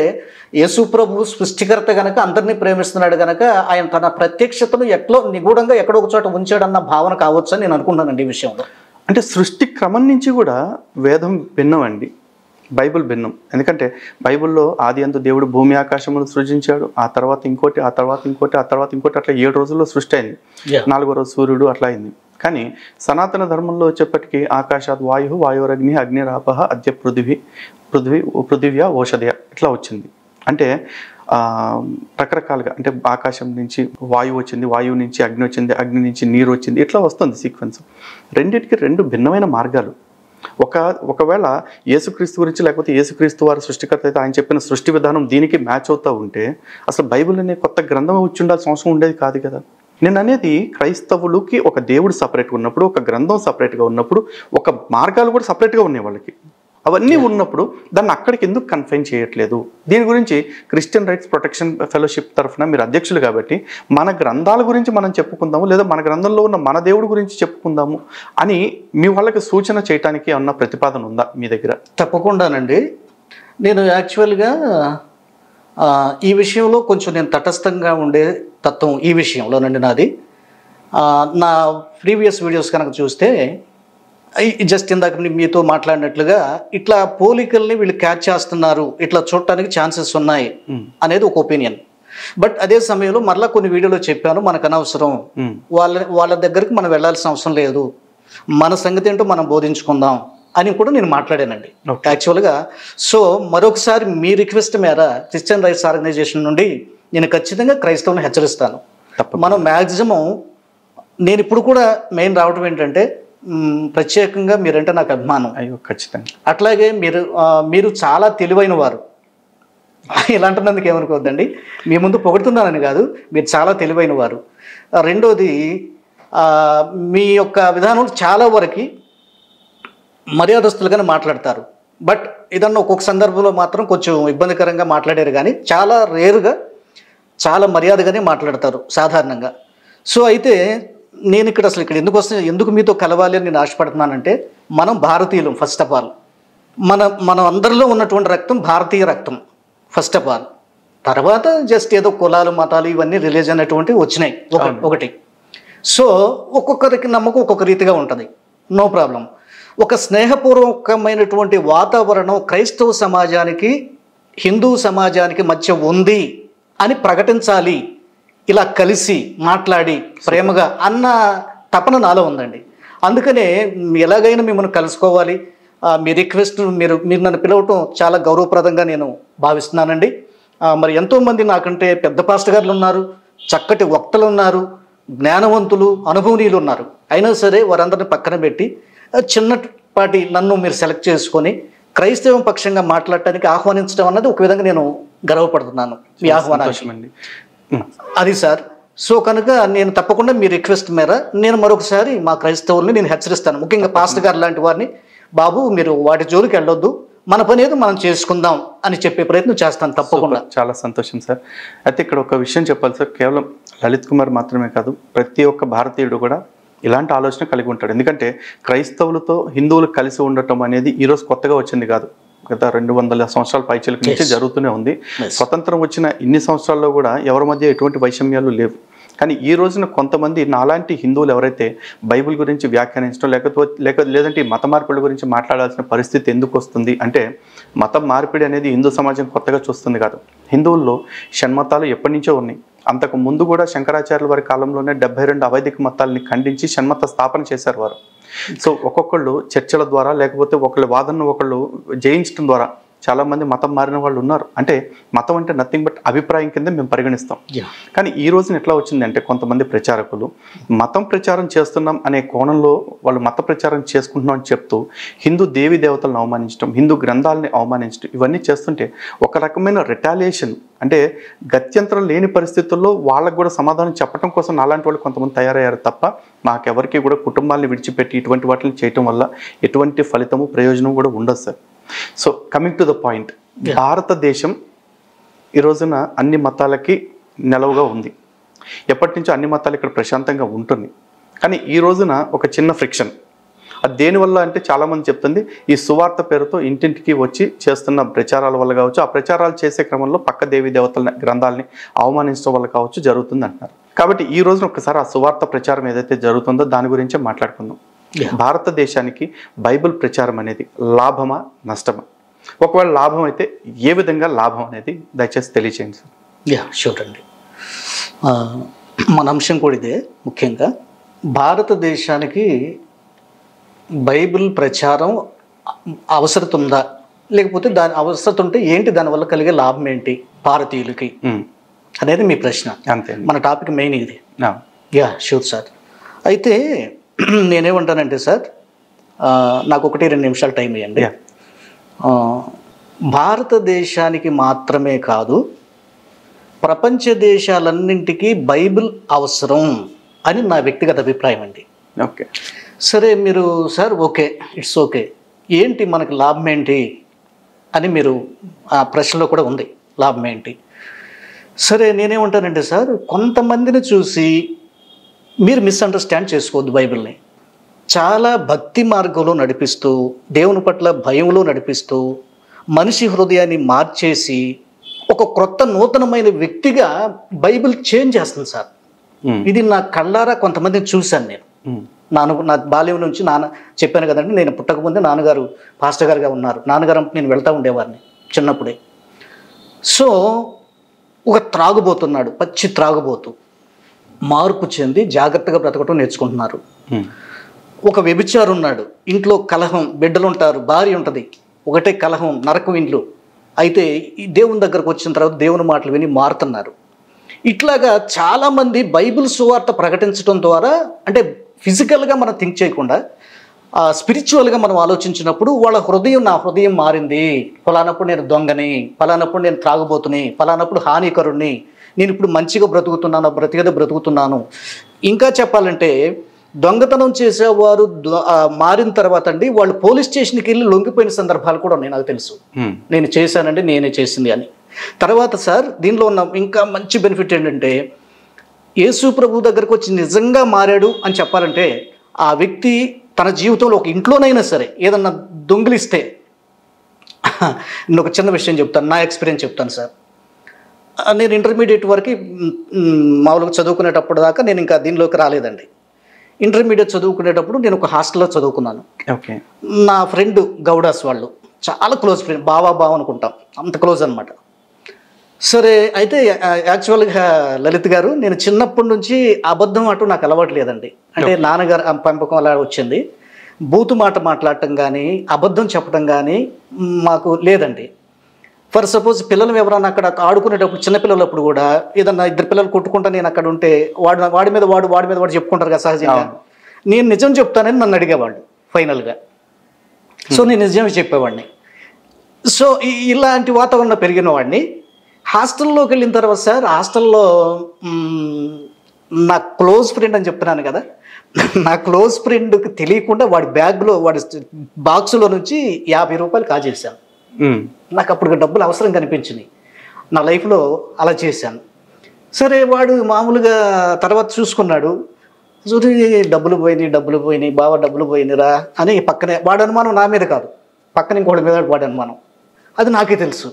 యేసు ప్రభు సృష్టికర్త గనక అందరినీ ప్రేమిస్తున్నాడు గనక ఆయన తన ప్రత్యక్షతను నిగూఢంగా ఎక్కడో ఒక చోట ఉంచాడన్న భావన కావచ్చు అని నేను అనుకుంటానండి ఈ విషయంలో. అంటే సృష్టి క్రమం నుంచి కూడా వేదం భిన్నం అండి, బైబిల్ భిన్నం. ఎందుకంటే బైబిల్లో ఆది అందు దేవుడు భూమి ఆకాశమును సృజించాడు, ఆ తర్వాత ఇంకోటి, ఆ తర్వాత ఇంకోటి, ఆ తర్వాత ఇంకోటి, అట్లా 7 రోజుల్లో సృష్టి అయింది. 4వ రోజు సూర్యుడు అట్లా అయింది. కానీ సనాతన ధర్మంలో వచ్చేప్పటికీ ఆకాశాత్ వాయు వాయురగ్ని అగ్నిరాపహ అద్య పృథివ్యా ఓషధయ ఇట్లా వచ్చింది. అంటే రకరకాలుగా అంటే ఆకాశం నుంచి వాయువు వచ్చింది, వాయువు నుంచి అగ్ని వచ్చింది, అగ్ని నుంచి నీరు వచ్చింది, ఇట్లా వస్తుంది సీక్వెన్స్. రెండింటికి 2 భిన్నమైన మార్గాలు. ఒకవేళ యేసుక్రీస్తు గురించి లేకపోతే యేసుక్రీస్తు వారి సృష్టికర్త అయితే ఆయన చెప్పిన సృష్టి విధానం దీనికి మ్యాచ్ అవుతూ ఉంటే అసలు బైబిల్ అనే కొత్త గ్రంథం వచ్చి ఉండాల్సిన అవసరం ఉండేది కాదు కదా. నేను అనేది క్రైస్తవులకి ఒక దేవుడు సపరేట్గా ఉన్నప్పుడు, ఒక గ్రంథం సపరేట్గా ఉన్నప్పుడు, ఒక మార్గాలు కూడా సపరేట్గా ఉన్నాయి వాళ్ళకి. అవన్నీ ఉన్నప్పుడు దాన్ని అక్కడికి ఎందుకు కన్ఫైన్ చేయట్లేదు? దీని గురించి క్రిస్టియన్ రైట్స్ ప్రొటెక్షన్ ఫెలోషిప్ తరఫున మీరు అధ్యక్షులు కాబట్టి మన గ్రంథాల గురించి మనం చెప్పుకుందాము, లేదా మన గ్రంథంలో ఉన్న మన దేవుడి గురించి చెప్పుకుందాము అని మీ వాళ్ళకి సూచన చేయడానికి ఏమన్నా ప్రతిపాదన ఉందా మీ దగ్గర? తప్పకుండానండి. నేను యాక్చువల్గా ఈ విషయంలో కొంచెం నేను తటస్థంగా ఉండే తత్వం ఈ విషయంలోనండి నాది. నా ప్రీవియస్ వీడియోస్ కనుక చూస్తే జస్ట్ ఇందాక మీతో మాట్లాడినట్లుగా ఇట్లా పోలికల్ని వీళ్ళు క్యాచ్ చేస్తున్నారు, ఇట్లా చూడటానికి ఛాన్సెస్ ఉన్నాయి అనేది ఒక ఒపీనియన్. బట్ అదే సమయంలో మరలా కొన్ని వీడియోలో చెప్పాను మనకు అనవసరం, వాళ్ళ దగ్గరికి మనం వెళ్ళాల్సిన అవసరం లేదు, మన సంగతి ఏంటో మనం బోధించుకుందాం అని కూడా నేను మాట్లాడానండి యాక్చువల్గా. సో మరొకసారి మీ రిక్వెస్ట్ మేర క్రిస్టియన్ రైట్స్ ఆర్గనైజేషన్ నుండి నేను ఖచ్చితంగా క్రైస్తవుని హెచ్చరిస్తాను. మనం మ్యాక్సిమం నేను ఇప్పుడు కూడా మెయిన్ రావడం ఏంటంటే ప్రత్యేకంగా మీరంటే నాకు అభిమానం. అయ్యో ఖచ్చితంగా. అట్లాగే మీరు చాలా తెలివైన వారు. ఇలాంటినందుకు ఏమనుకోవద్దండి, మీ ముందు పొగుడుతున్నానని కాదు, మీరు చాలా తెలివైన వారు. రెండోది మీ యొక్క విధానం చాలా వరకు మర్యాదస్తులుగానే మాట్లాడతారు. బట్ ఇదన్నా ఒక్కొక్క సందర్భంలో మాత్రం కొంచెం ఇబ్బందికరంగా మాట్లాడారు, కానీ చాలా రేరుగా చాలా మర్యాదగానే మాట్లాడతారు సాధారణంగా. సో అయితే నేను ఇక్కడ ఎందుకు మీతో కలవాలి అని నేను ఆశపడుతున్నానంటే మనం భారతీయులం. ఫస్ట్ ఆఫ్ ఆల్ మనం అందరిలో ఉన్నటువంటి రక్తం భారతీయ రక్తం ఫస్ట్ ఆఫ్ ఆల్. తర్వాత జస్ట్ ఏదో కులాలు మతాలు ఇవన్నీ రిలీజన్ అనేటువంటివి వచ్చినాయి ఒకటి. సో ఒక్కొక్కరికి నమ్మకం ఒక్కొక్క రీతిగా ఉంటుంది, నో ప్రాబ్లం. ఒక స్నేహపూర్వకమైనటువంటి వాతావరణం క్రైస్తవ సమాజానికి హిందూ సమాజానికి మధ్య ఉంది అని ప్రకటించాలి, ఇలా కలిసి మాట్లాడి ప్రేమగా అన్న తపన నాలో ఉందండి. అందుకనే ఎలాగైనా మిమ్మల్ని కలుసుకోవాలి, మీ రిక్వెస్ట్ మీరు నన్ను పిలవటం చాలా గౌరవప్రదంగా నేను భావిస్తున్నానండి. మరి ఎంతోమంది నాకంటే పెద్ద పాస్టర్ గారులు ఉన్నారు, చక్కటి వక్తలు ఉన్నారు, జ్ఞానవంతులు, అనుభవనీయులు ఉన్నారు. అయినా సరే వారందరిని పక్కన పెట్టి చిన్నపాటి నన్ను మీరు సెలెక్ట్ చేసుకొని క్రైస్తవం పక్షంగా మాట్లాడటానికి ఆహ్వానించడం అన్నది ఒక విధంగా నేను గర్వపడుతున్నాను మీ ఆహ్వానానికి. అది సార్. సో కనుక నేను తప్పకుండా మీ రిక్వెస్ట్ మేర నేను మరొకసారి మా క్రైస్తవుల్ని నేను హెచ్చరిస్తాను, ముఖ్యంగా పాస్టర్ గారు లాంటి వారిని, బాబు మీరు వాటి జోలికి వెళ్ళొద్దు, మన పని ఏదో మనం చేసుకుందాం అని చెప్పే ప్రయత్నం చేస్తాను తప్పకుండా. చాలా సంతోషం సార్. అయితే ఇక్కడ ఒక విషయం చెప్పాలి సార్, కేవలం లలిత్ కుమార్ మాత్రమే కాదు, ప్రతి ఒక్క భారతీయుడు కూడా ఇలాంటి ఆలోచన కలిగి ఉంటాడు. ఎందుకంటే క్రైస్తవులతో హిందువులు కలిసి ఉండటం అనేది ఈరోజు కొత్తగా వచ్చింది కాదు, గత 200 సంవత్సరాల పైచిలకు నుంచి జరుగుతూనే ఉంది. స్వతంత్రం వచ్చిన ఇన్ని సంవత్సరాల్లో కూడా ఎవరి మధ్య ఎటువంటి వైషమ్యాలు లేవు. కానీ ఈ రోజున కొంతమంది నాలాంటి హిందువులు ఎవరైతే బైబిల్ గురించి వ్యాఖ్యానించడం లేదంటే మత మార్పిడి గురించి మాట్లాడాల్సిన పరిస్థితి ఎందుకు వస్తుంది అంటే, మతం మార్పిడి అనేది హిందూ సమాజం కొత్తగా చూస్తుంది కాదు. హిందువుల్లో షణ్మతాలు ఎప్పటి నుంచో ఉన్నాయి. అంతకు ముందు కూడా శంకరాచార్యుల వారి కాలంలోనే 72 అవైదిక మతాలని ఖండించి షణ్మత స్థాపన చేశారు వారు. సో ఒక్కొక్కళ్ళు చర్చల ద్వారా లేకపోతే ఒకళ్ళ వాదనను ఒకళ్ళు జయించడం ద్వారా చాలామంది మతం మారిన వాళ్ళు ఉన్నారు. అంటే మతం అంటే నథింగ్ బట్ అభిప్రాయం కింద మేము పరిగణిస్తాం. కానీ ఈ రోజున ఎట్లా వచ్చిందంటే, కొంతమంది ప్రచారకులు మతం ప్రచారం చేస్తున్నాం అనే కోణంలో వాళ్ళు మత ప్రచారం చేసుకుంటున్నాం అని చెప్తూ హిందూ దేవి దేవతలను అవమానించడం, హిందూ గ్రంథాలని అవమానించడం, ఇవన్నీ చేస్తుంటే ఒక రకమైన రిటాలియేషన్, అంటే గత్యంతరం లేని పరిస్థితుల్లో వాళ్ళకు కూడా సమాధానం చెప్పడం కోసం అలాంటి వాళ్ళు కొంతమంది తయారయ్యారు తప్ప మాకెవరికి కూడా కుటుంబాలను విడిచిపెట్టి ఇటువంటి వాటిని చేయటం వల్ల ఎటువంటి ఫలితము ప్రయోజనం కూడా ఉండదు sir. So coming to the point, భారతదేశం ఈ రోజున అన్ని మతాలకి నెలవుగా ఉంది. ఎప్పటి నుంచో అన్ని మతాలు ఇక్కడ ప్రశాంతంగా ఉంటుంది. కానీ ఈ రోజున ఒక చిన్న ఫ్రిక్షన్, అది దేనివల్ల అంటే చాలామంది చెప్తుంది ఈ సువార్త పేరుతో ఇంటింటికి వచ్చి చేస్తున్న ప్రచారాల వల్ల కావచ్చు, ఆ ప్రచారాలు చేసే క్రమంలో పక్క దేవి దేవతల గ్రంథాలని అవమానించడం వల్ల కావచ్చు జరుగుతుంది అంటున్నారు. కాబట్టి ఈ రోజున ఒకసారి ఆ సువార్త ప్రచారం ఏదైతే జరుగుతుందో దాని గురించే మాట్లాడుకుందాం. భారతదేశానికి బైబిల్ ప్రచారం అనేది లాభమా నష్టమా? ఒకవేళ లాభం అయితే ఏ విధంగా లాభం అనేది దయచేసి తెలియచేయండి సార్. షూర్ అండి. మన అంశం కూడా ఇదే. ముఖ్యంగా భారతదేశానికి బైబిల్ ప్రచారం అవసరం ఉందా, లేకపోతే దాని అవసరం ఉంటే ఏంటి, దానివల్ల కలిగే లాభం ఏంటి భారతీయులకి అనేది మీ ప్రశ్న. అంతే, మన టాపిక్ మెయిన్ ఇది. Sure sir. అయితే నేనేమంటానంటే సార్, నాకు 1-2 నిమిషాలు టైం ఇవ్వండి. భారతదేశానికి మాత్రమే కాదు, ప్రపంచ దేశాలన్నింటికీ బైబిల్ అవసరం అని నా వ్యక్తిగత అభిప్రాయం అండి. ఓకే, సరే మీరు సార్ ఓకే, ఇట్స్ ఓకే, ఏంటి మనకు లాభం ఏంటి అని మీరు ఆ ప్రశ్నలో కూడా ఉంది, లాభం ఏంటి. సరే నేనేమంటానంటే సార్, కొంతమందిని చూసి మీరు మిస్అండర్స్టాండ్ చేసుకోవద్దు. బైబిల్ని చాలా భక్తి మార్గంలో నడిపిస్తూ, దేవుని పట్ల భయంలో నడిపిస్తూ, మనిషి హృదయాన్ని మార్చేసి ఒక క్రొత్త నూతనమైన వ్యక్తిగా బైబిల్ చేంజ్ చేస్తుంది సార్. ఇది నా కళ్ళారా కొంతమందిని చూశాను నేను. నా బాల్యం నుంచి చెప్పాను కదండి, నేను పుట్టకముందే నాన్నగారు పాస్టర్ గారుగా ఉన్నారు. నాన్నగారు నేను వెళ్తూ ఉండేవాడిని చిన్నప్పుడే. సో ఒక త్రాగుబోతున్నాడు, పచ్చి త్రాగుబోతు, మార్పు చెంది జాగ్రత్తగా బ్రతకటం నేర్చుకుంటున్నారు. ఒక వ్యభిచారు ఉన్నాడు, ఇంట్లో కలహం, బిడ్డలు ఉంటారు, భార్య ఉంటుంది, ఒకటే కలహం, నరకం ఇంట్లో. అయితే ఈ దేవుని దగ్గరకు వచ్చిన తర్వాత దేవుని మాటలు విని మారుతున్నారు. ఇట్లాగా చాలామంది బైబిల్ సువార్త ప్రకటించడం ద్వారా, అంటే ఫిజికల్గా మనం థింక్ చేయకుండా స్పిరిచువల్గా మనం ఆలోచించినప్పుడు వాళ్ళ హృదయం, నా హృదయం మారింది, ఫలానప్పుడు నేను దొంగని, ఫలానప్పుడు నేను త్రాగుబోతుని, ఫలానప్పుడు హానికరుణ్ణి, నేను ఇప్పుడు మంచిగా బ్రతుకుతున్నాను, బ్రతుకుతున్నాను. ఇంకా చెప్పాలంటే దొంగతనం చేసేవారు మారిన తర్వాత అండి వాళ్ళు పోలీస్ స్టేషన్కి వెళ్ళి లొంగిపోయిన సందర్భాలు కూడా ఉన్నాయి, నాకు తెలుసు. నేను చేశానండి, నేనే చేసింది అని. తర్వాత సార్ దీనిలో ఉన్న ఇంకా మంచి బెనిఫిట్ ఏంటంటే, యేసు ప్రభు దగ్గరకు వచ్చి నిజంగా మారాడు అని చెప్పాలంటే ఆ వ్యక్తి తన జీవితంలో ఒక ఇంట్లోనైనా సరే ఏదన్నా దొంగిలిస్తే, నేను ఒక చిన్న విషయం చెప్తాను, నా ఎక్స్పీరియన్స్ చెప్తాను సార్. నేను ఇంటర్మీడియట్ వరకు మామూలుగా చదువుకునేటప్పుడు దాకా నేను ఇంకా దీనిలోకి రాలేదండి. ఇంటర్మీడియట్ చదువుకునేటప్పుడు నేను ఒక హాస్టల్లో చదువుకున్నాను. ఓకే, నా ఫ్రెండ్ గౌడాస్ వాళ్ళు చాలా క్లోజ్ ఫ్రెండ్, బావ అనుకుంటాం, అంత క్లోజ్ అనమాట. సరే అయితే యాక్చువల్గా లలిత్ గారు, నేను చిన్నప్పటి నుంచి అబద్ధం అటు నాకు అలవాటు లేదండి. అంటే నాన్నగారు పెంపకం అలా వచ్చింది. బూతు మాట మాట్లాడటం కానీ అబద్ధం చెప్పడం కానీ మాకు లేదండి. ఫర్ సపోజ్ పిల్లలు ఎవరైనా అక్కడ ఆడుకునేటప్పుడు చిన్నపిల్లలప్పుడు కూడా ఏదన్నా ఇద్దరు పిల్లలు కొట్టుకుంటా నేను అక్కడ ఉంటే వాడి మీద వాడు చెప్పుకుంటారు కదా సహజంగా. నేను నిజం చెప్తానని నన్ను అడిగేవాళ్ళు ఫైనల్గా. సో నేను నిజమే చెప్పేవాడిని. సో ఇలాంటి వాతావరణంలో పెరిగిన వాడిని. హాస్టల్లోకి వెళ్ళిన తర్వాత సార్, హాస్టల్లో నా క్లోజ్ ఫ్రెండ్ అని చెప్తున్నాను కదా, నా క్లోజ్ ఫ్రెండ్కి తెలియకుండా వాడి బ్యాగ్లో వాడి బాక్సులో నుంచి 50 రూపాయలు కాజేశాను. నాకు అప్పుడు డబ్బులు అవసరం కనిపించింది. నా లైఫ్లో అలా చేశాను. సరే వాడు మామూలుగా తర్వాత చూసుకున్నాడు. చూసి డబ్బులు పోయినాయి బావ, డబ్బులు పోయినాయిరా అని పక్కనే వాడు అనుమానం నా మీద కాదు, పక్కన ఇంకోటి మీద వాడు అనుమానం. అది నాకే తెలుసు.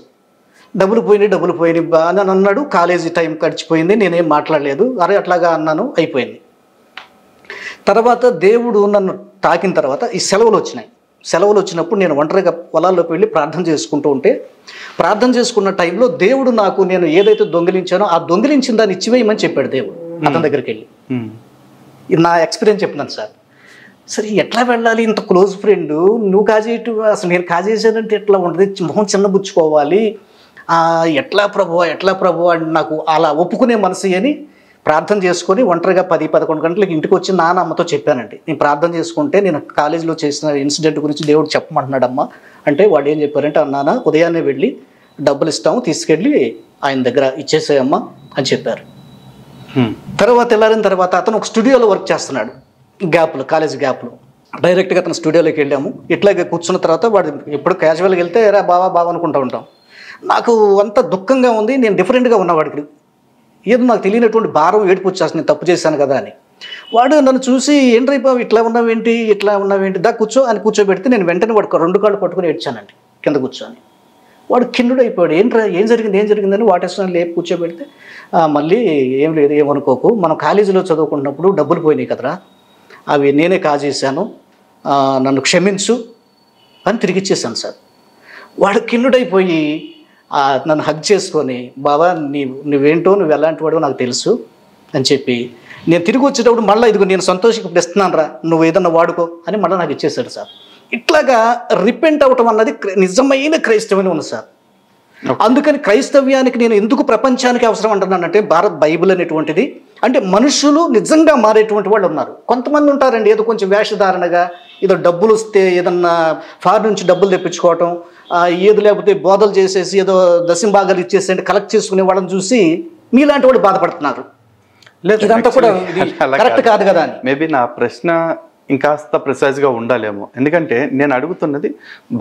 డబ్బులు పోయినాయి అని అన్నాడు. కాలేజీ టైం గడిచిపోయింది, నేనేం మాట్లాడలేదు. అరే అట్లాగా అన్నాను, అయిపోయింది. తర్వాత దేవుడు నన్ను తాకిన తర్వాత ఈ సెలవులు వచ్చినాయి. సెలవులు వచ్చినప్పుడు నేను ఒంటరిగా పొలాల్లోకి వెళ్ళి ప్రార్థన చేసుకుంటూ ఉంటే, ప్రార్థన చేసుకున్న టైంలో దేవుడు నాకు నేను ఏదైతే దొంగిలించానో ఆ దొంగిలించిన దాన్ని ఇచ్చివేయమని చెప్పాడు దేవుడు అతని దగ్గరికి వెళ్ళి. నా ఎక్స్పీరియన్స్ చెప్తున్నాను సార్. సరే ఎట్లా వెళ్ళాలి, ఇంత క్లోజ్ ఫ్రెండ్ నువ్వు కాజేయటం, అసలు నేను కాజేసానంటే ఎట్లా ఉంటుంది, మొహం చిన్నబుచ్చుకోవాలి, ఎట్లా ప్రభు అని నాకు అలా ఒప్పుకునే మనసు అని ప్రార్థన చేసుకొని ఒంటరిగా 10-11 గంటలకు ఇంటికి వచ్చి నాన్న అమ్మతో చెప్పానండి. నేను ప్రార్థన చేసుకుంటే నేను కాలేజీలో చేసిన ఇన్సిడెంట్ గురించి దేవుడు చెప్పమంటున్నాడమ్మా అంటే, వాడు ఏం చెప్పారంటే, నాన్న ఉదయాన్నే వెళ్ళి డబ్బులు ఇస్తాము, తీసుకెళ్ళి ఆయన దగ్గర ఇచ్చేసేయమ్మా అని చెప్పారు. తర్వాత వెళ్ళారిన తర్వాత అతను ఒక స్టూడియోలో వర్క్ చేస్తున్నాడు, గ్యాప్లో, కాలేజ్ గ్యాప్లో. డైరెక్ట్గా అతను స్టూడియోలోకి వెళ్ళాము. ఇట్లాగే కూర్చున్న తర్వాత వాడు ఎప్పుడు క్యాజువల్గా వెళ్తే రా బావా అనుకుంటూ ఉంటాం. నాకు అంత దుఃఖంగా ఉంది. నేను డిఫరెంట్గా ఉన్నవాడికి ఏదో నాకు తెలియనటువంటి భారం, ఏడుపు వచ్చేస్తుంది, నేను తప్పు చేశాను కదా అని. వాడు నన్ను చూసి ఏంట్రీ బాబు ఇట్లా ఉన్నావేంటి దా కూర్చో అని కూర్చోబెడితే నేను వెంటనే వాడు 2 కాళ్ళు పట్టుకుని ఏడ్చానండి కింద కూర్చొని. వాడు కిన్నుడు అయిపోయాడు. ఏం జరిగిందని వాటేస్తున్నాను లేపు కూర్చోబెడితే, మళ్ళీ ఏం లేదు, ఏమనుకోకు, మనం కాలేజీలో చదువుకున్నప్పుడు డబ్బులు పోయినాయి కదరా, అవి నేనే కాజేశాను, నన్ను క్షమించు అని తిరిగిచ్చేసాను సార్. వాడు కిన్నుడైపోయి నన్ను హగ్ చేసుకొని, బాబా నువ్వేంటో, నువ్వు ఎలాంటి వాడో నాకు తెలుసు అని చెప్పి, నేను తిరిగి వచ్చేటప్పుడు మళ్ళీ ఇదిగో నేను సంతోషంగా ఇప్పుడు ఇస్తున్నాను రా, నువ్వు ఏదన్నా వాడుకో అని మళ్ళీ నాకు ఇచ్చేసాడు సార్. ఇట్లాగా రిపెంట్ అవటం అన్నది నిజమైన క్రైస్తవ్యం ఉంది సార్. అందుకని క్రైస్తవ్యానికి నేను ఎందుకు ప్రపంచానికి అవసరం అంటున్నానంటే, భారత్ బైబిల్ అనేటువంటిది అంటే మనుషులు నిజంగా మారేటువంటి వాళ్ళు ఉన్నారు. కొంతమంది ఉంటారండి ఏదో కొంచెం వేషధారణగా, ఏదో డబ్బులు వస్తే ఏదన్నా ఫారిన్ నుంచి డబ్బులు తెప్పించుకోవటం, ఏదో లేకపోతే బోధలు చేసేసి ఏదో దశంభాగాలు ఇచ్చేసి కలెక్ట్ చేసుకునే వాళ్ళని చూసి మీలాంటి వాళ్ళు బాధపడుతున్నారు. లేదు ఇదంతా కూడా కరెక్ట్ కాదు కదా అని. మేబీ నా ప్రశ్న ఇంకాస్త ప్రిసైజ్గా ఉండాలేమో, ఎందుకంటే నేను అడుగుతున్నది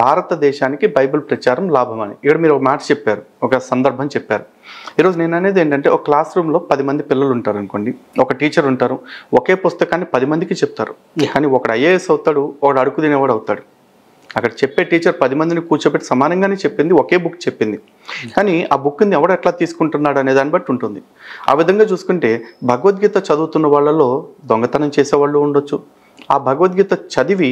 భారతదేశానికి బైబిల్ ప్రచారం లాభం అని. ఇక్కడ మీరు ఒక మాట చెప్పారు, ఒక సందర్భం చెప్పారు. ఈరోజు నేను అనేది ఏంటంటే, ఒక క్లాస్ రూమ్లో 10 మంది పిల్లలు ఉంటారు అనుకోండి, ఒక టీచర్ ఉంటారు, ఒకే పుస్తకాన్ని 10 మందికి చెప్తారు. కానీ ఒకడు IAS అవుతాడు, ఒకడు అడుగు తినేవాడు అవుతాడు. అక్కడ చెప్పే టీచర్ 10 మందిని కూర్చోబెట్టి సమానంగానే చెప్పింది, ఒకే బుక్ చెప్పింది. కానీ ఆ బుక్ని ఎవడు ఎట్లా తీసుకుంటున్నాడు అనే దాన్ని బట్టి ఉంటుంది. ఆ విధంగా చూసుకుంటే భగవద్గీత చదువుతున్న వాళ్ళలో దొంగతనం చేసేవాళ్ళు ఉండొచ్చు, ఆ భగవద్గీత చదివి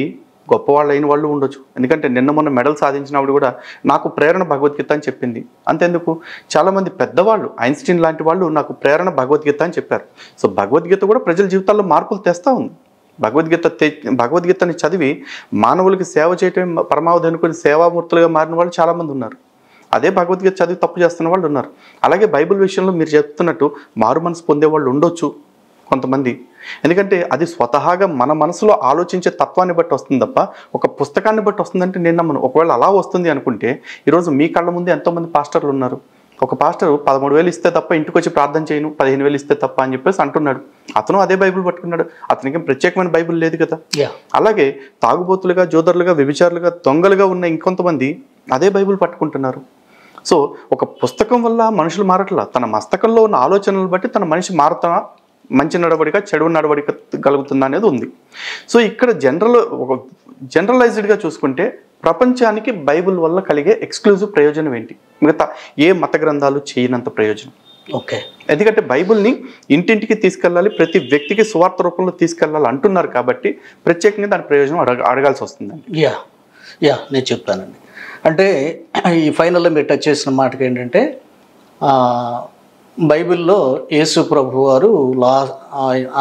గొప్పవాళ్ళు అయిన వాళ్ళు ఉండొచ్చు. ఎందుకంటే నిన్న మొన్న మెడల్ సాధించినప్పుడు కూడా నాకు ప్రేరణ భగవద్గీత అని చెప్పింది. అంతెందుకు, చాలామంది పెద్దవాళ్ళు, ఐన్స్టీన్ లాంటి వాళ్ళు నాకు భగవద్గీత అని చెప్పారు. సో భగవద్గీత కూడా ప్రజల జీవితాల్లో మార్పులు తెస్తూ ఉంది. భగవద్గీతని చదివి మానవులకి సేవ చేయటం పరమావధి అనుకుని సేవామూర్తులుగా మారిన వాళ్ళు చాలామంది ఉన్నారు. అదే భగవద్గీత చదివి తప్పు చేస్తున్న వాళ్ళు ఉన్నారు. అలాగే బైబిల్ విషయంలో మీరు చెప్తున్నట్టు మారు మనసు పొందే వాళ్ళు ఉండొచ్చు కొంతమంది. ఎందుకంటే అది స్వతహాగా మన మనసులో ఆలోచించే తత్వాన్ని బట్టి వస్తుంది తప్ప ఒక పుస్తకాన్ని బట్టి వస్తుందంటే నేను నమ్మను. ఒకవేళ అలా వస్తుంది అనుకుంటే ఈరోజు మీ కళ్ళ ముందే ఎంతోమంది పాస్టర్లు ఉన్నారు. ఒక పాస్టర్ 13,000 ఇస్తే తప్ప ఇంటికి వచ్చి ప్రార్థన చేయను, 15,000 ఇస్తే తప్ప అని చెప్పేసి అంటున్నాడు. అతను అదే బైబిల్ పట్టుకున్నాడు, అతనికి ప్రత్యేకమైన బైబిల్ లేదు కదా. అలాగే తాగుబోతులుగా, జోదరులుగా, వ్యభిచారులుగా, దొంగలుగా ఉన్న ఇంకొంతమంది అదే బైబిల్ పట్టుకుంటున్నారు. సో ఒక పుస్తకం వల్ల మనుషులు మారట్లా, తన మస్తకంలో ఉన్న ఆలోచనలు బట్టి తన మనిషి మారుతా, మంచి నడవడిక చెడు నడవడిక కలుగుతుందా అనేది ఉంది. సో ఇక్కడ ఒక జనరలైజ్డ్గా చూసుకుంటే ప్రపంచానికి బైబిల్ వల్ల కలిగే ఎక్స్క్లూజివ్ ప్రయోజనం ఏంటి? మిగతా ఏ మత గ్రంథాలు చేయనంత ప్రయోజనం. ఓకే, ఎందుకంటే బైబిల్ని ఇంటింటికి తీసుకెళ్ళాలి, ప్రతి వ్యక్తికి సువార్త రూపంలో తీసుకెళ్ళాలి అంటున్నారు కాబట్టి ప్రత్యేకంగా దాని ప్రయోజనం అడగాల్సి వస్తుందండి. నేను చెప్తానండి. అంటే ఈ ఫైనల్లో మీరు టచ్ చేసిన మాటకి ఏంటంటే, బైబిల్లో యేసు ప్రభు వారు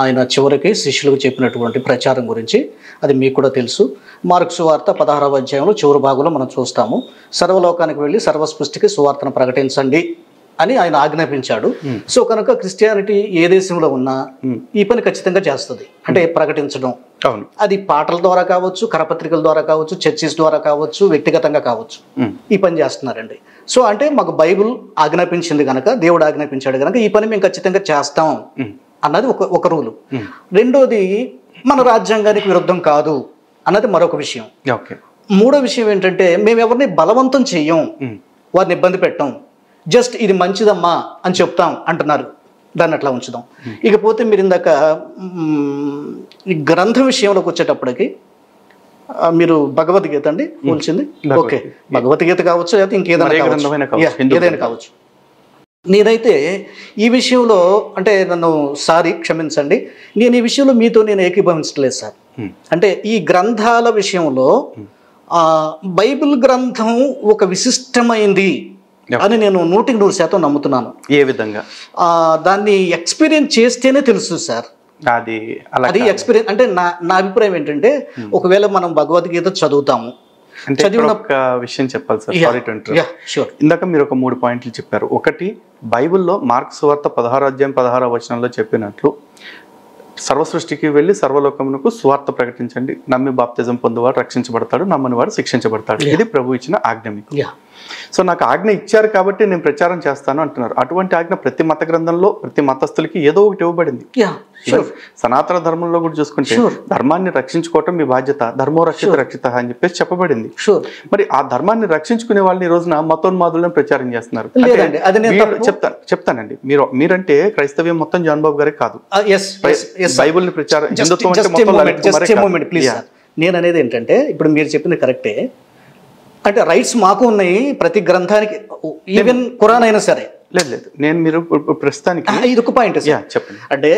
ఆయన చివరికి శిష్యులకు చెప్పినటువంటి ప్రచారం గురించి అది మీకు కూడా తెలుసు. మార్కు సువార్త 16వ అధ్యాయంలో చివరి భాగంలో మనం చూస్తాము. సర్వలోకానికి వెళ్ళి సర్వసృష్టికి సువార్తను ప్రకటించండి అని ఆయన ఆజ్ఞాపించాడు. సో కనుక క్రిస్టియానిటీ ఏ దేశంలో ఉన్నా ఈ పని ఖచ్చితంగా చేస్తుంది. అంటే ప్రకటించడం, అది పాటల ద్వారా కావచ్చు, కరపత్రికల ద్వారా కావచ్చు, చర్చిస్ ద్వారా కావచ్చు, వ్యక్తిగతంగా కావచ్చు, ఈ పని చేస్తున్నారండి. సో అంటే మాకు బైబిల్ ఆజ్ఞాపించింది కనుక, దేవుడు ఆజ్ఞాపించాడు కనుక ఈ పని మేము ఖచ్చితంగా చేస్తాం అన్నది ఒక రూలు. రెండోది, మన రాజ్యాంగానికి విరుద్ధం కాదు అన్నది మరొక విషయం. మూడో విషయం ఏంటంటే, మేము ఎవరిని బలవంతం చెయ్యం, వారిని ఇబ్బంది పెట్టాం, జస్ట్ ఇది మంచిదమ్మా అని చెప్తాం అంటున్నారు, దాన్ని అట్లా ఉంచుదాం. ఇకపోతే మీరు ఇందాక ఈ గ్రంథం విషయంలోకి వచ్చేటప్పటికి మీరు భగవద్గీత అండి పోల్చింది. ఓకే, భగవద్గీత కావచ్చు, అయితే ఇంకేదైనా కావచ్చు. నేనైతే ఈ విషయంలో అంటే క్షమించండి, నేను ఈ విషయంలో మీతో నేను ఏకీభవించట్లేదు సార్. అంటే ఈ గ్రంథాల విషయంలో బైబిల్ గ్రంథం ఒక విశిష్టమైంది అని నేను 100% నమ్ముతున్నాను. ఏ విధంగా? దాన్ని ఎక్స్పీరియన్స్ చేస్తేనే తెలుసు సార్. అది ఎక్స్పీరియన్స్ అంటే నా అభిప్రాయం ఏంటంటే, ఒకవేళ మనం భగవద్గీత చదువుతాము, చదివిన విషయం చెప్పాలి సార్. Sorry to interrupt. ఇందాక మీరు ఒక 3 పాయింట్లు చెప్పారు. ఒకటి, బైబిల్లో మార్కు సువార్త 16వ అధ్యాయం 16వ వచనంలో చెప్పినట్లు సర్వసృష్టికి వెళ్ళి సర్వలోకమునకు సువార్త ప్రకటించండి, నమ్మి బాప్తిజం పొందువాడు రక్షించబడతాడు, నమ్మని వాడు శిక్షించబడతాడు. ఇది ప్రభు ఇచ్చిన ఆజ్ఞ మీకు. సో నాకు ఆజ్ఞ ఇచ్చారు కాబట్టి నేను ప్రచారం చేస్తాను అంటున్నారు. అటువంటి ఆజ్ఞ ప్రతి మత గ్రంథంలో ప్రతి మతస్థులకి ఏదో ఒకటి ఇవ్వబడింది. సనాతన ధర్మంలో కూడా చూసుకుంటే ధర్మాన్ని రక్షించుకోవటం మీ బాధ్యత, ధర్మో రక్షిత రక్షిత అని చెప్పేసి చెప్పబడింది. మరి ఆ ధర్మాన్ని రక్షించుకునే వాళ్ళని ఈ రోజున మతోన్మాదులను ప్రచారం చేస్తున్నారు. చెప్తానండి, మీరంటే క్రైస్తవ్యం మొత్తం జాన్ బాబు గారే కాదు, బైబుల్ ని ప్రచారం నేను అనేది ఏంటంటే, ఇప్పుడు మీరు చెప్పింది కరెక్టే. అంటే రైట్స్ మాకు ఉన్నాయి ప్రతి గ్రంథానికి, ఈవెన్ ఖురాన్ అయినా సరే. లేదు, నేను మీరు ప్రస్తుతానికి ఇది ఒక పాయింట్ చెప్పండి. అంటే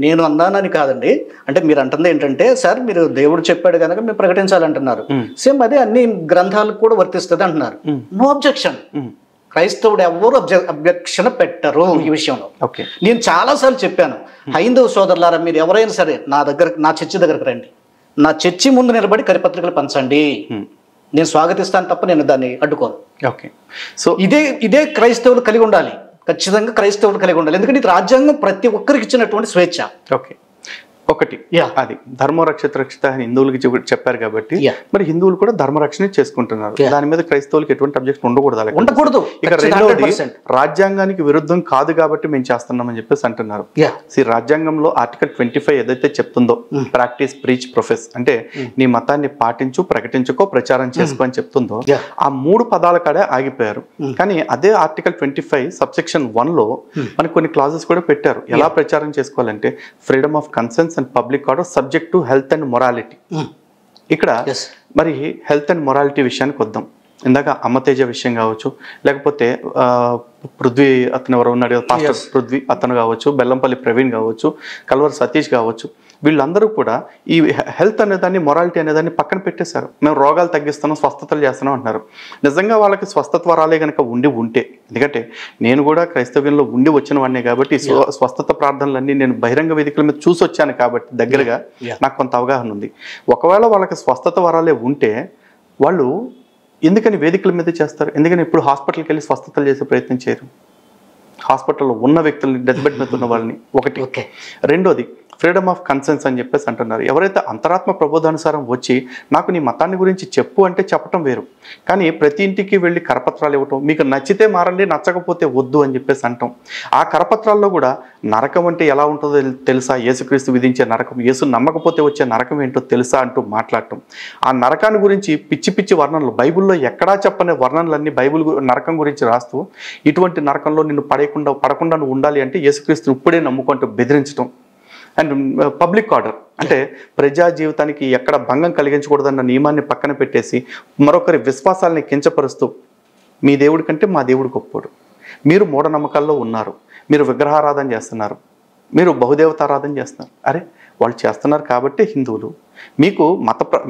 నేను అన్నానని కాదండి, అంటే మీరు అంటుంది ఏంటంటే, సార్ మీరు దేవుడు చెప్పాడు కనుక మీరు ప్రకటించాలంటున్నారు. సేమ్ అదే అన్ని గ్రంథాలకు కూడా వర్తిస్తుంది అంటున్నారు. No objection. క్రైస్తవుడు ఎవరు అబ్జెక్షన్ పెట్టరు ఈ విషయంలో. నేను చాలాసార్లు చెప్పాను, హైందవ సోదరులారా మీరు ఎవరైనా సరే నా చర్చి దగ్గరకు రండి, నా చర్చి ముందు నిలబడి కరపత్రికలు పంచండి, నేను స్వాగతిస్తాను తప్ప నేను దాన్ని అడ్డుకోను. ఓకే, సో ఇదే క్రైస్తవులు కలిగి ఉండాలి, ఖచ్చితంగా క్రైస్తవులు కలిగి ఉండాలి. ఎందుకంటే ఇది రాజ్యాంగం ప్రతి ఒక్కరికి ఇచ్చినటువంటి స్వేచ్ఛ. ఓకే, ఒకటి అది ధర్మ రక్షిత రక్షిత అని హిందువులకి చెప్పారు కాబట్టి మరి హిందువులు కూడా ధర్మరక్షణ చేసుకుంటున్నారు. దాని మీద క్రైస్తవులకి ఎటువంటి అబ్జెక్షన్ ఉండకూడదు. ఇక రెండవది, రాజ్యాంగానికి విరుద్ధం కాదు కాబట్టి మేము చేస్తున్నామని చెప్పేసి అంటున్నారు. రాజ్యాంగంలో ఆర్టికల్ 25 ఏదైతే చెప్తుందో, ప్రాక్టీస్ ప్రీచ్ ప్రొఫెస్, అంటే నీ మతాన్ని పాటించు, ప్రకటించుకో, ప్రచారం చేసుకో అని చెప్తుందో, ఆ 3 పదాల కాడే ఆగిపోయారు. కానీ అదే ఆర్టికల్ 25 సబ్సెక్షన్ 1లో మనకి కొన్ని క్లాజెస్ కూడా పెట్టారు. ఎలా ప్రచారం చేసుకోవాలంటే, freedom of conscience and public order subject to health and morality. ఇక్కడ మరి హెల్త్ అండ్ మొరాలిటీ విషయానికి వద్దాం. ఇందాక అమ్మతేజ విషయం కావచ్చు, లేకపోతే పృథ్వీ అతను ఎవరు ఉన్నాడు, పాస్టర్ పృథ్వీ అతను కావచ్చు, బెల్లంపల్లి ప్రవీణ్ కావచ్చు, కల్వర్ సతీష్ కావచ్చు, వీళ్ళందరూ కూడా ఈ హెల్త్ అనేదాన్ని, మొరాలిటీ అనేదాన్ని పక్కన పెట్టేశారు. మేము రోగాలు తగ్గిస్తున్నాం, స్వస్థతలు చేస్తున్నాం అంటున్నారు. నిజంగా వాళ్ళకి స్వస్థత వరాలే కనుక ఉంటే, ఎందుకంటే నేను కూడా క్రైస్తవ్యంలో ఉండి వచ్చిన వాడినే కాబట్టి స్వస్థత ప్రార్థనలన్నీ నేను బహిరంగ వేదికల మీద చూసి వచ్చాను కాబట్టి దగ్గరగా నాకు కొంత అవగాహన ఉంది. ఒకవేళ వాళ్ళకి స్వస్థత వరాలే ఉంటే వాళ్ళు ఎందుకని వేదికల మీద చేస్తారు? ఎందుకని ఇప్పుడు హాస్పిటల్కి వెళ్ళి స్వస్థతలు చేసే ప్రయత్నం చేయరు? హాస్పిటల్లో ఉన్న వ్యక్తులని, డెత్ బెడ్ మీద ఉన్న వాళ్ళని. ఒకటి. రెండోది, ఫ్రీడమ్ ఆఫ్ కన్సెన్స్ అని చెప్పేసి అంటున్నారు. ఎవరైతే అంతరాత్మ ప్రబోధానుసారం వచ్చి నాకు నీ మతాన్ని గురించి చెప్పు అంటే చెప్పటం వేరు, కానీ ప్రతి ఇంటికి వెళ్ళి కరపత్రాలు ఇవ్వటం, మీకు నచ్చితే మారండి, నచ్చకపోతే వద్దు అని చెప్పేసి అంటాం. ఆ కరపత్రాల్లో కూడా నరకం అంటే ఎలా ఉంటుందో తెలుసా, యేసుక్రీస్తు విధించే నరకం, యేసు నమ్మకపోతే వచ్చే నరకం ఏంటో తెలుసా అంటూ మాట్లాడటం. ఆ నరకాన్ని గురించి పిచ్చి పిచ్చి వర్ణనలు, బైబిల్లో ఎక్కడా చెప్పనే వర్ణనలన్నీ బైబిల్ నరకం గురించి రాస్తూ, ఇటువంటి నరకంలో నిన్ను పడకుండా నువ్వు ఉండాలి అంటే యేసుక్రీస్తుని ఇప్పుడే నమ్ముకుంటూ బెదిరించడం. అండ్ పబ్లిక్ ఆర్డర్ అంటే ప్రజా జీవితానికి ఎక్కడ భంగం కలిగించకూడదన్న నియమాన్ని పక్కన పెట్టేసి మరొకరి విశ్వాసాలని కించపరుస్తూ, మీ దేవుడి కంటే మా దేవుడు గొప్పోడు, మీరు మూఢనమ్మకాల్లో ఉన్నారు, మీరు విగ్రహారాధన చేస్తున్నారు, మీరు బహుదేవతారాధన చేస్తున్నారు. అరే వాళ్ళు చేస్తున్నారు కాబట్టి హిందువులు, మీకు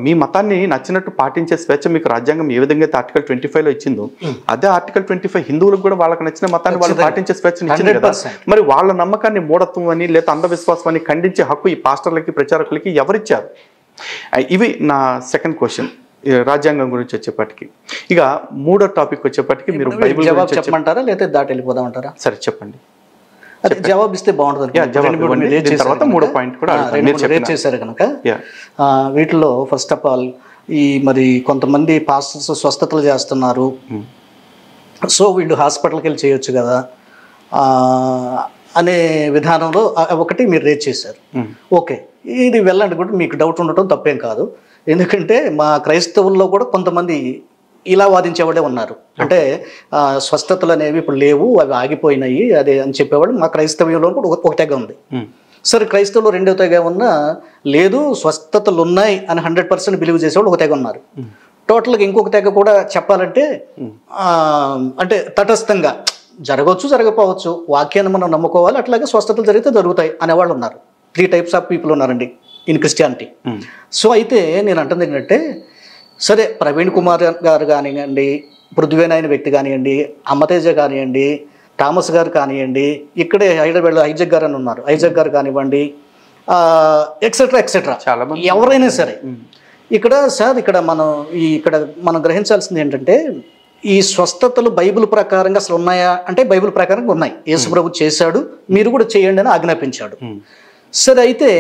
మీ మతాన్ని నచ్చినట్టు పాటించే స్వేచ్ఛ మీకు రాజ్యాంగం ఏ విధంగా అయితే ఆర్టికల్ 25లో ఇచ్చిందో, అదే ఆర్టికల్ 25 హిందువులకు కూడా వాళ్ళకి నచ్చిన మతాన్ని వాళ్ళు పాటించే స్వేచ్ఛను ఇచ్చింది కదా. మరి వాళ్ళ నమ్మకాన్ని మూఢత్వం అని లేదా అంధవిశ్వాసం అని ఖండించే హక్కు ఈ పాస్టర్లకి ప్రచారకులకి ఎవరిచ్చారు? ఇవి నా సెకండ్ క్వశ్చన్ రాజ్యాంగం గురించి వచ్చేప్పటికి. ఇక మూడో టాపిక్ వచ్చేప్పటికి మీరు బైబిల్ జవాబు చెప్పమంటారా లేదా దాటి వెళ్ళిపోదామంటారా? సరే చెప్పండి. అదే జవాబు ఇస్తే బాగుంటుంది. తర్వాత మూడో పాయింట్ కూడా చేశారు కనుక వీటిలో ఫస్ట్ ఆఫ్ ఆల్ మరి కొంతమంది పాస్టర్స్ స్వస్థతలు చేస్తున్నారు, సో వీళ్ళు హాస్పిటల్కి వెళ్ళి చేయొచ్చు కదా అనే విధానంలో ఒకటి మీరు రేజ్ చేశారు. ఓకే, ఇది వెళ్ళండి కూడా, మీకు డౌట్ ఉండటం తప్పేం కాదు. ఎందుకంటే మా క్రైస్తవుల్లో కూడా కొంతమంది ఇలా వాదించేవాడే ఉన్నారు. అంటే స్వస్థతలు అనేవి ఇప్పుడు లేవు, అవి ఆగిపోయినాయి అదే అని చెప్పేవాడు మా క్రైస్తవ్యంలో కూడా ఒకటేగా ఉంది. సరే, క్రైస్తవులు రెండో తెగ ఉన్నా లేదు స్వస్థతలు ఉన్నాయి అని 100% బిలీవ్ చేసేవాళ్ళు ఒక తెగ ఉన్నారు. టోటల్గా ఇంకొక తెగ కూడా చెప్పాలంటే అంటే తటస్థంగా జరగవచ్చు జరగకపోవచ్చు, వాక్యాన్ని మనం నమ్ముకోవాలి, అట్లాగే స్వస్థతలు జరిగితే జరుగుతాయి అనేవాళ్ళు ఉన్నారు. 3 types ఆఫ్ పీపుల్ ఉన్నారండి ఇన్ క్రిస్టియానిటీ. సో అయితే నేను అంటుంది ఏంటంటే, సరే ప్రవీణ్ కుమార్ గారు కానివ్వండి, పృథ్వీనాయన వ్యక్తి కానివ్వండి, అమ్మతేజ కానివ్వండి, థామస్ గారు కానివ్వండి, ఇక్కడే హైదరాబాద్లో ఐజక్ గారు అని ఉన్నారు, ఐజక్ గారు కానివ్వండి, ఎక్సెట్రా ఎక్సెట్రా ఎవరైనా సరే. ఇక్కడ సార్ ఇక్కడ మనం గ్రహించాల్సింది ఏంటంటే, ఈ స్వస్థతలు బైబిల్ ప్రకారంగా అసలు ఉన్నాయా అంటే బైబిల్ ప్రకారంగా ఉన్నాయి. యేసు ప్రభు చేశాడు, మీరు కూడా చేయండి అని ఆజ్ఞాపించాడు. సరే, అయితే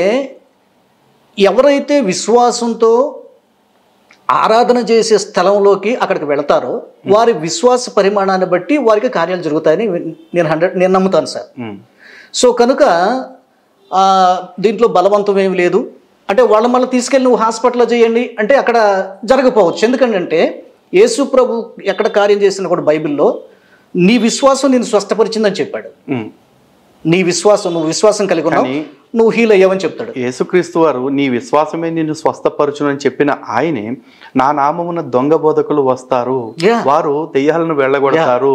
ఎవరైతే విశ్వాసంతో ఆరాధన చేసే స్థలంలోకి అక్కడికి వెళతారో వారి విశ్వాస పరిమాణాన్ని బట్టి వారికి కార్యాలు జరుగుతాయని నేను నమ్ముతాను సార్. సో కనుక దీంట్లో బలవంతం ఏమి లేదు. అంటే వాళ్ళ మళ్ళీ తీసుకెళ్ళి నువ్వు హాస్పిటల్లో చేయండి అంటే అక్కడ జరగకపోవచ్చు. ఎందుకంటే యేసు ప్రభు ఎక్కడ కార్యం చేసిన కూడా బైబిల్లో నీ విశ్వాసం నేను స్వస్థపరిచిందని చెప్పాడు. నీ విశ్వాసం, నువ్వు విశ్వాసం కలిగి ఉన్నావు, నువ్వు హీల్ అయ్యావని చెప్తాడు. యేసుక్రీస్తు వారు నీ విశ్వాసమే నిన్ను స్వస్థపరచును అని చెప్పిన ఆయనే, నా నామమున దొంగ బోధకులు వస్తారు, వారు దెయ్యాలను వెళ్ళగొడతారు,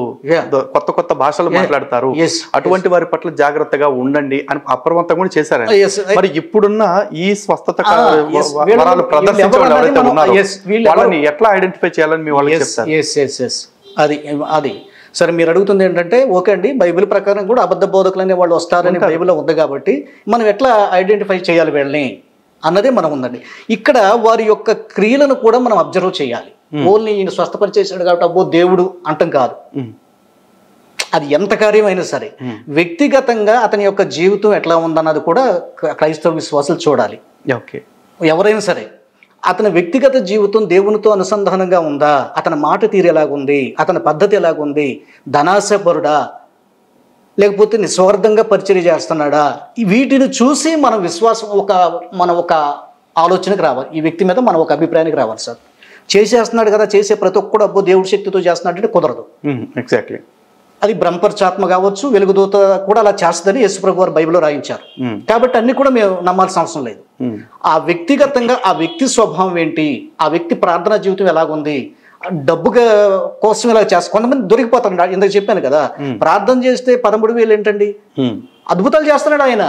కొత్త కొత్త భాషలు మాట్లాడతారు, అటువంటి వారి పట్ల జాగ్రత్తగా ఉండండి అని అప్రమత్తం కూడా చేశారు. మరి ఇప్పుడున్న ఈ స్వస్థత వరాలు ప్రదర్శించే వాళ్ళు ఎవరైతే ఉన్నారో వాళ్ళని ఎట్లా ఐడెంటిఫై చేయాలని మీ వాళ్ళకి చెప్తారు? అది సరే, మీరు అడుగుతుంది ఏంటంటే ఓకే అండి, బైబిల్ ప్రకారం కూడా అబద్ధ బోధకులు అనే వాళ్ళు వస్తారని బైబిల్లో ఉంది కాబట్టి మనం ఎట్లా ఐడెంటిఫై చేయాలి వీళ్ళని అన్నదే మనం ఉందండి. ఇక్కడ వారి యొక్క క్రియలను కూడా మనం అబ్జర్వ్ చేయాలి. ఓన్లీ ఈయన స్వస్థపరిచేసాడు కాబట్టి అబ్బో దేవుడు అంటం కాదు. అది ఎంత కార్యమైనా సరే వ్యక్తిగతంగా అతని యొక్క జీవితం ఎట్లా ఉందన్నది కూడా క్రైస్తవ విశ్వాసాలు చూడాలి. ఎవరైనా సరే అతని వ్యక్తిగత జీవితం దేవునితో అనుసంధానంగా ఉందా, అతని మాట తీరు ఎలాగుంది, అతని పద్ధతి ఎలాగుంది, ధనాశపరుడా లేకపోతే నిస్వార్థంగా పరిచర్య చేస్తున్నాడా, వీటిని చూసి మన విశ్వాసం ఒక ఆలోచనకు రావాలి. ఈ వ్యక్తి మీద మనం ఒక అభిప్రాయానికి రావాలి. సార్ చేసేస్తున్నాడు కదా, చేసే ప్రతి ఒక్కడు అబ్బో దేవుడి శక్తితో చేస్తున్నాడు అంటే కుదరదు. ఎగ్జాక్ట్లీ. అది బ్రహ్మపరచాత్మ కావచ్చు, వెలుగుదూత కూడా అలా చేస్తుందని యేసుప్రభు వారు బైబిల్లో రాయించారు. కాబట్టి అన్ని కూడా మేము నమ్మాల్సిన అవసరం లేదు. ఆ వ్యక్తిగతంగా ఆ వ్యక్తి స్వభావం ఏంటి, ఆ వ్యక్తి ప్రార్థనా జీవితం ఎలాగుంది, డబ్బుగా కోసం ఇలా చేస్తారు. కొంతమంది దొరికిపోతారు. ఇందాక చెప్పాను కదా, ప్రార్థన చేస్తే 13,000 ఏంటండి, అద్భుతాలు చేస్తున్నాడు ఆయన.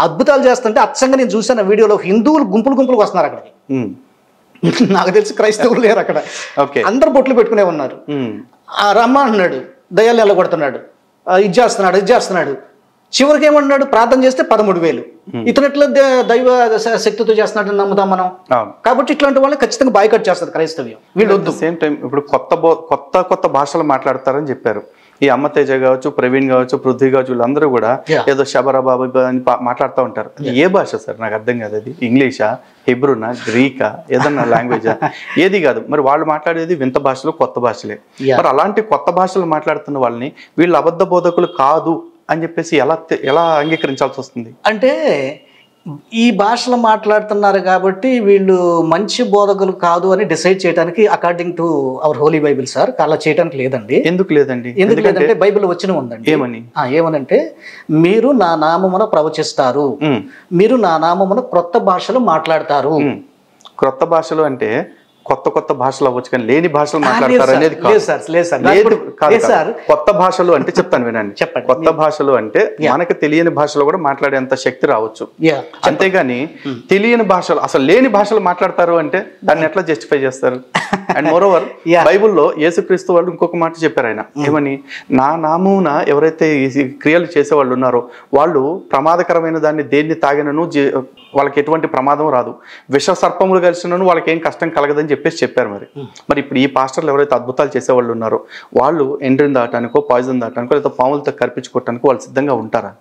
అద్భుతాలు చేస్తుంటే అచ్చంగా నేను చూసాను వీడియోలో, హిందువులు గుంపులు వస్తున్నారు అక్కడికి. నాకు తెలిసి క్రైస్తవులు లేరు అక్కడ, అందరు బొట్లు పెట్టుకునే ఉన్నారు. రమ్మ అంటున్నాడు, దయ్యాలు ఎల్లగొడుతున్నాడు, ఇది చేస్తున్నాడు. చివరికి ఏమంటున్నాడు, ప్రార్థన చేస్తే 13,000. ఇతనట్లా దైవ శక్తితో చేస్తున్నాడు నమ్ముతాం మనం. కాబట్టి ఇట్లాంటి వాళ్ళు ఖచ్చితంగా బాయ్కట్ చేస్తారు క్రైస్తవ్యం. వీళ్ళు సేమ్ టైం ఇప్పుడు కొత్త భాషలు మాట్లాడతారని చెప్పారు. ఈ అమ్మతేజ కావచ్చు, ప్రవీణ్ కావచ్చు, పృథ్వీ కావచ్చు, వీళ్ళందరూ కూడా ఏదో శబరబాబు అని మాట్లాడుతూ ఉంటారు. ఏ భాష సార్? నాకు అర్థం కాదు. అది ఇంగ్లీషా, హిబ్రూనా, గ్రీకా, ఏదన్నా లాంగ్వేజా? ఏది కాదు. మరి వాళ్ళు మాట్లాడేది వింత భాషలు, కొత్త భాషలే. మరి అలాంటి కొత్త భాషలు మాట్లాడుతున్న వాళ్ళని వీళ్ళు అబద్ధ బోధకులు కాదు అని చెప్పేసి ఎలా అంగీకరించాల్సి వస్తుంది? అంటే ఈ భాషలు మాట్లాడుతున్నారు కాబట్టి వీళ్ళు మంచి బోధకులు కాదు అని డిసైడ్ చేయడానికి according to our Holi Bible sir అలా చేయడానికి లేదండి. ఎందుకు లేదండి? ఎందుకు లేదంటే బైబిల్ వచ్చిన ఉందండి. ఏమనంటే, మీరు నా నామమున ప్రవచిస్తారు, మీరు నా నామమున క్రొత్త భాషలు మాట్లాడతారు. క్రొత్త భాషలు అంటే కొత్త కొత్త భాషలు అవ్వచ్చు కానీ లేని భాషలు మాట్లాడతారు అనేది కాదు. లేదు సార్, లేదు సార్, లేదు, ఇప్పుడు- కాదు, లేదు కాదు. సార్. కొత్త భాషలు అంటే చెప్తాను వినండి. చెప్పండి. కొత్త భాషలు అంటే మనకు తెలియని భాషలో కూడా మాట్లాడేంత శక్తి రావచ్చు. Yeah. అంతేగాని తెలియని భాషలు అసలు లేని భాషలు మాట్లాడతారు అంటే దాన్ని ఎట్లా జస్టిఫై చేస్తారు? And more over Yeah. బైబుల్లో యేసుక్రీస్తు వాళ్ళు ఇంకొక మాట చెప్పారు. ఆయన ఏమని, నా నామమున ఎవరైతే ఈ క్రియలు చేసేవాళ్ళు ఉన్నారో వాళ్ళు ప్రమాదకరమైన దాన్ని దేన్ని తాగినను వాళ్ళకి ఎటువంటి ప్రమాదం రాదు, విష సర్పములు కలిసినను వాళ్ళకి ఏం కష్టం కలగదని చెప్పారు. మరి ఇప్పుడు ఈ పాస్టర్లు ఎవరైతే అద్భుతాలు చేసేవాళ్ళు ఉన్నారో వాళ్ళు ఎండ్రిని దాటానికో పాయిజన్ దాటానికో లేదా పాములతో కరిపించుకోవటానికో వాళ్ళు సిద్ధంగా ఉంటారా?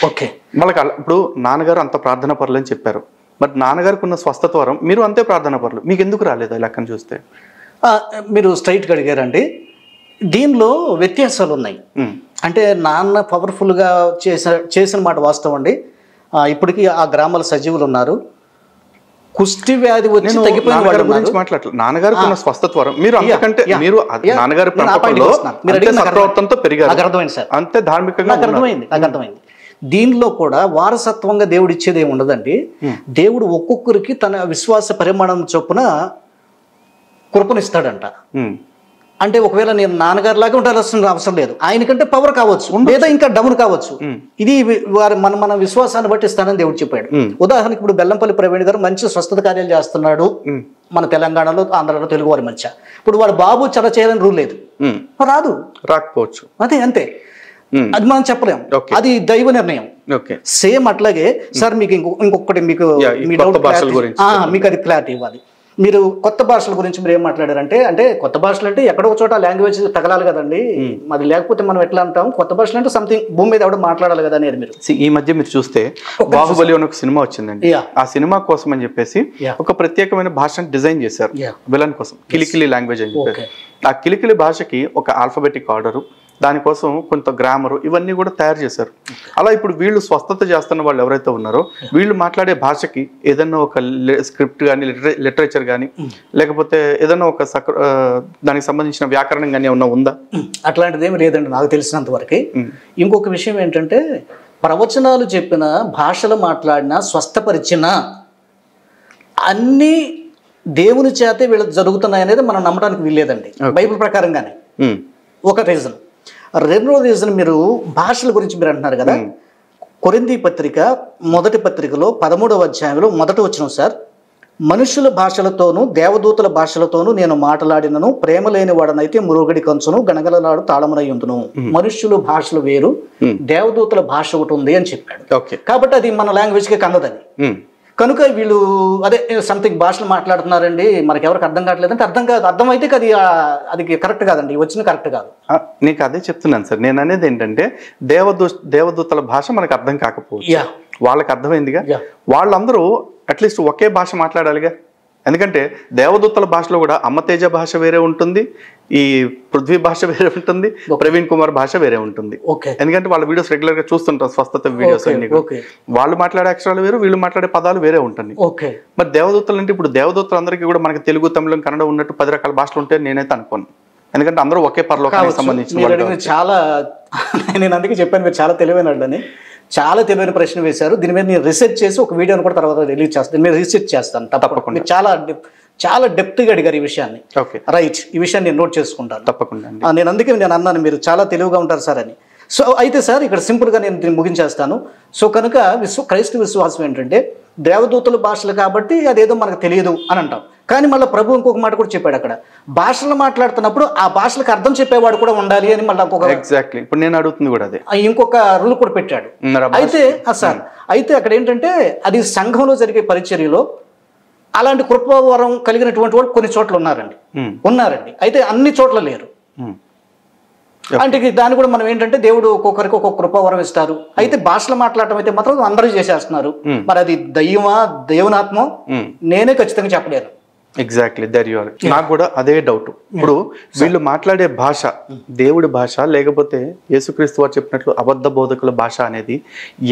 ఓకే, వాళ్ళకి ఇప్పుడు నాన్నగారు అంత ప్రార్థన పరులు అని చెప్పారు. మరి నాన్నగారికి ఉన్న స్వస్థత వరం మీరు అంతే ప్రార్థన పరులు, మీకు ఎందుకు రాలేదు ఈ లెక్కను చూస్తే? మీరు స్ట్రైట్గా అడిగారండి. దీనిలో వ్యత్యాసాలు ఉన్నాయి. అంటే నాన్న పవర్ఫుల్గా చేసిన మాట వాస్తవం అండి. ఇప్పటికీ ఆ గ్రామాల సజీవులు ఉన్నారు. కుష్టి వ్యాధి వచ్చి తగ్గిపోయిన వాళ్ళు గురించి మాట్లాడలేదు. నాన్నగారికి ఉన్న స్వస్థత వరం మీరు అంతకంటే మీరు నాన్నగారి సత్ప్రవర్తనతో పెరిగారు. నాకు అర్థమైంది సార్, అంతే ధార్మికంగా నాకు అర్థమైంది. దీనిలో కూడా వారసత్వంగా దేవుడు ఇచ్చేది ఏమి ఉండదండి. దేవుడు ఒక్కొక్కరికి తన విశ్వాస పరిమాణం చొప్పున కృపనిస్తాడంట. అంటే ఒకవేళ నేను నాన్నగారు లాగా ఉండాల్సిన అవసరం లేదు, ఆయనకంటే పవర్ కావచ్చు లేదా ఇంకా డౌన్ కావచ్చు. ఇది మన విశ్వాసాన్ని బట్టి ఇస్తానని దేవుడు చెప్పాడు. ఉదాహరణకి ఇప్పుడు బెల్లంపల్లి ప్రవీణ్ గారు మంచి స్వస్థత కార్యాలు చేస్తున్నాడు మన తెలంగాణలో, ఆంధ్రాలో, తెలుగు వారి మధ్య. ఇప్పుడు వాడు బాబు చాలా చేయాలని రూల్ లేదు, రాకపోవచ్చు, అదే అంతే. అది మనం చెప్పలేం, అది దైవ నిర్ణయం. సేమ్ అట్లాగే సార్ మీకు ఇంకొకటి మీకు మీ డౌట్ మీకు అది క్లారిటీ ఇవ్వాలి. మీరు కొత్త భాషల గురించి మీరు ఏం మాట్లాడారంటే, అంటే కొత్త భాషలు అంటే ఎక్కడో చోట లాంగ్వేజ్ తగలాలి కదండి, అది లేకపోతే మనం ఎట్లా అంటాం? కొత్త భాషలు అంటే సంథింగ్ భూమి మీద ఎవడో మాట్లాడాలి కదా అనేది. మీరు ఈ మధ్య మీరు చూస్తే బాహుబలి అని ఒక సినిమా వచ్చిందండి. ఆ సినిమా కోసం అని చెప్పేసి ఒక ప్రత్యేకమైన భాషను డిజైన్ చేశారు విలన్ కోసం, కిలికిలి లాంగ్వేజ్ అని చెప్పేసి. ఆ కిలికిలి భాషకి ఒక ఆల్ఫాబెటిక్ ఆర్డరు, దానికోసం కొంత గ్రామరు, ఇవన్నీ కూడా తయారు చేశారు. అలా ఇప్పుడు వీళ్ళు స్వస్థత చేస్తున్న వాళ్ళు ఎవరైతే ఉన్నారో వీళ్ళు మాట్లాడే భాషకి ఏదన్నా ఒక స్క్రిప్ట్ కానీ లిటరేచర్ కానీ లేకపోతే ఏదన్నా ఒక దానికి సంబంధించిన వ్యాకరణం కానీ ఏమన్నా ఉందా? అట్లాంటిది ఏమి లేదండి నాకు తెలిసినంత వరకు. ఇంకొక విషయం ఏంటంటే, ప్రవచనాలు చెప్పిన, భాషలు మాట్లాడిన, స్వస్థపరిచిన అన్నీ దేవుని చేతే వీళ్ళకి జరుగుతున్నాయి అనేది మనం నమ్మడానికి వీల్లేదండి బైబిల్ ప్రకారంగానే. ఒక రీజన్. రెండో రీజన్, మీరు భాషల గురించి మీరు అంటున్నారు కదా, కొరింథీ పత్రిక మొదటి పత్రికలో 13వ అధ్యాయంలో మొదటి వచనం సార్, మనుషుల భాషలతోనూ దేవదూతల భాషలతోనూ నేను మాట్లాడినను ప్రేమ లేని వాడనైతే మురుగడి కంచును గణగలనాడు తాళమునై ఉండును. మనుష్యుల భాషలు వేరు, దేవదూతల భాష ఒకటి ఉంది అని చెప్పాడు. కాబట్టి అది మన లాంగ్వేజ్కి కందదని. కనుక వీళ్ళు అదే సంథింగ్ భాషలు మాట్లాడుతున్నారండి, మనకి ఎవరికి అర్థం కావట్లేదంటే అర్థం కాదు, అర్థమైతే అది కరెక్ట్ కాదండి, వచ్చిన కరెక్ట్ కాదు. నీకు అదే చెప్తున్నాను సార్. నేను అనేది ఏంటంటే దేవదూతల భాష మనకు అర్థం కాకపోవచ్చు, వాళ్ళకి అర్థమైందిగా. వాళ్ళందరూ అట్లీస్ట్ ఒకే భాష మాట్లాడాలిగా. ఎందుకంటే దేవదూతల భాషలో కూడా అమ్మతేజ భాష వేరే ఉంటుంది, ఈ పృథ్వీ భాష వేరే ఉంటుంది, ప్రవీణ్ కుమార్ భాష వేరే ఉంటుంది. ఎందుకంటే వాళ్ళ వీడియోస్ రెగ్యులర్ గా చూస్తుంటారు, స్వస్థత వీడియోస్ అన్ని. వాళ్ళు మాట్లాడే అక్షరాలు వేరు, వీళ్ళు మాట్లాడే పదాలు వేరే ఉంటుంది. మరి దేవదూతలు అంటే ఇప్పుడు దేవదూతలందరికీ కూడా మనకి తెలుగు, తమిళం, కన్నడ ఉన్నట్టు 10 రకాల భాషలు ఉంటాయని నేనైతే అనుకోను. ఎందుకంటే అందరూ ఒకే పరలోకానికి సంబంధించిన. చాలా నేను అందుకే చెప్పాను మీరు చాలా తెలివైన వాళ్ళని. చాలా తెలివైన ప్రశ్న వేశారు. దీని మీద నేను రీసెర్చ్ చేసి ఒక వీడియోని కూడా తర్వాత రిలీజ్ చేస్తాను. దీని మీద రీసెర్చ్ చేస్తాను తప్పకుండా. చాలా డెప్త్గా అడిగారు ఈ విషయాన్ని. రైట్, ఈ విషయాన్ని నేను నోట్ చేసుకుంటాను తప్పకుండా. నేను అందుకే నేను అన్నాను మీరు చాలా తెలివిగా ఉంటారు సార్ అని. సో అయితే సార్ ఇక్కడ సింపుల్గా నేను దీన్ని ముగించేస్తాను. సో కనుక క్రైస్తవ విశ్వాసం ఏంటంటే దేవదూతల భాషలు కాబట్టి అదేదో మనకు తెలియదు అని అంటాం. కానీ మళ్ళీ ప్రభు ఇంకొక మాట కూడా చెప్పాడు, అక్కడ భాషలు మాట్లాడుతున్నప్పుడు ఆ భాషలకు అర్థం చెప్పేవాడు కూడా ఉండాలి అని మళ్ళీ ఎగ్జాక్ట్లీ ఇప్పుడు నేను అడుగుతుంది కూడా అదే, ఇంకొక రూల్ కూడా పెట్టాడు. అయితే సార్ అయితే అక్కడ ఏంటంటే అది సంఘంలో జరిగే పరిచర్యలో అలాంటి కృపావరం కలిగినటువంటి వాళ్ళు కొన్ని చోట్ల ఉన్నారండి. అయితే అన్ని చోట్ల లేరు. అంటే దాన్ని కూడా మనం ఏంటంటే దేవుడు ఒక్కొక్కరికి ఒక్కొక్క కృపావరం ఇస్తారు. అయితే భాషలు మాట్లాడటం అయితే మాత్రం అందరూ చేసేస్తున్నారు. మరి అది దయ్యమా దేవునాత్మో నేనే ఖచ్చితంగా చెప్పలేను. ఎగ్జాక్ట్లీ, నాకు కూడా అదే డౌట్. ఇప్పుడు వీళ్ళు మాట్లాడే భాష దేవుడి భాష లేకపోతే యేసుక్రీస్తు వారు చెప్పినట్లు అబద్ధ బోధకుల భాష అనేది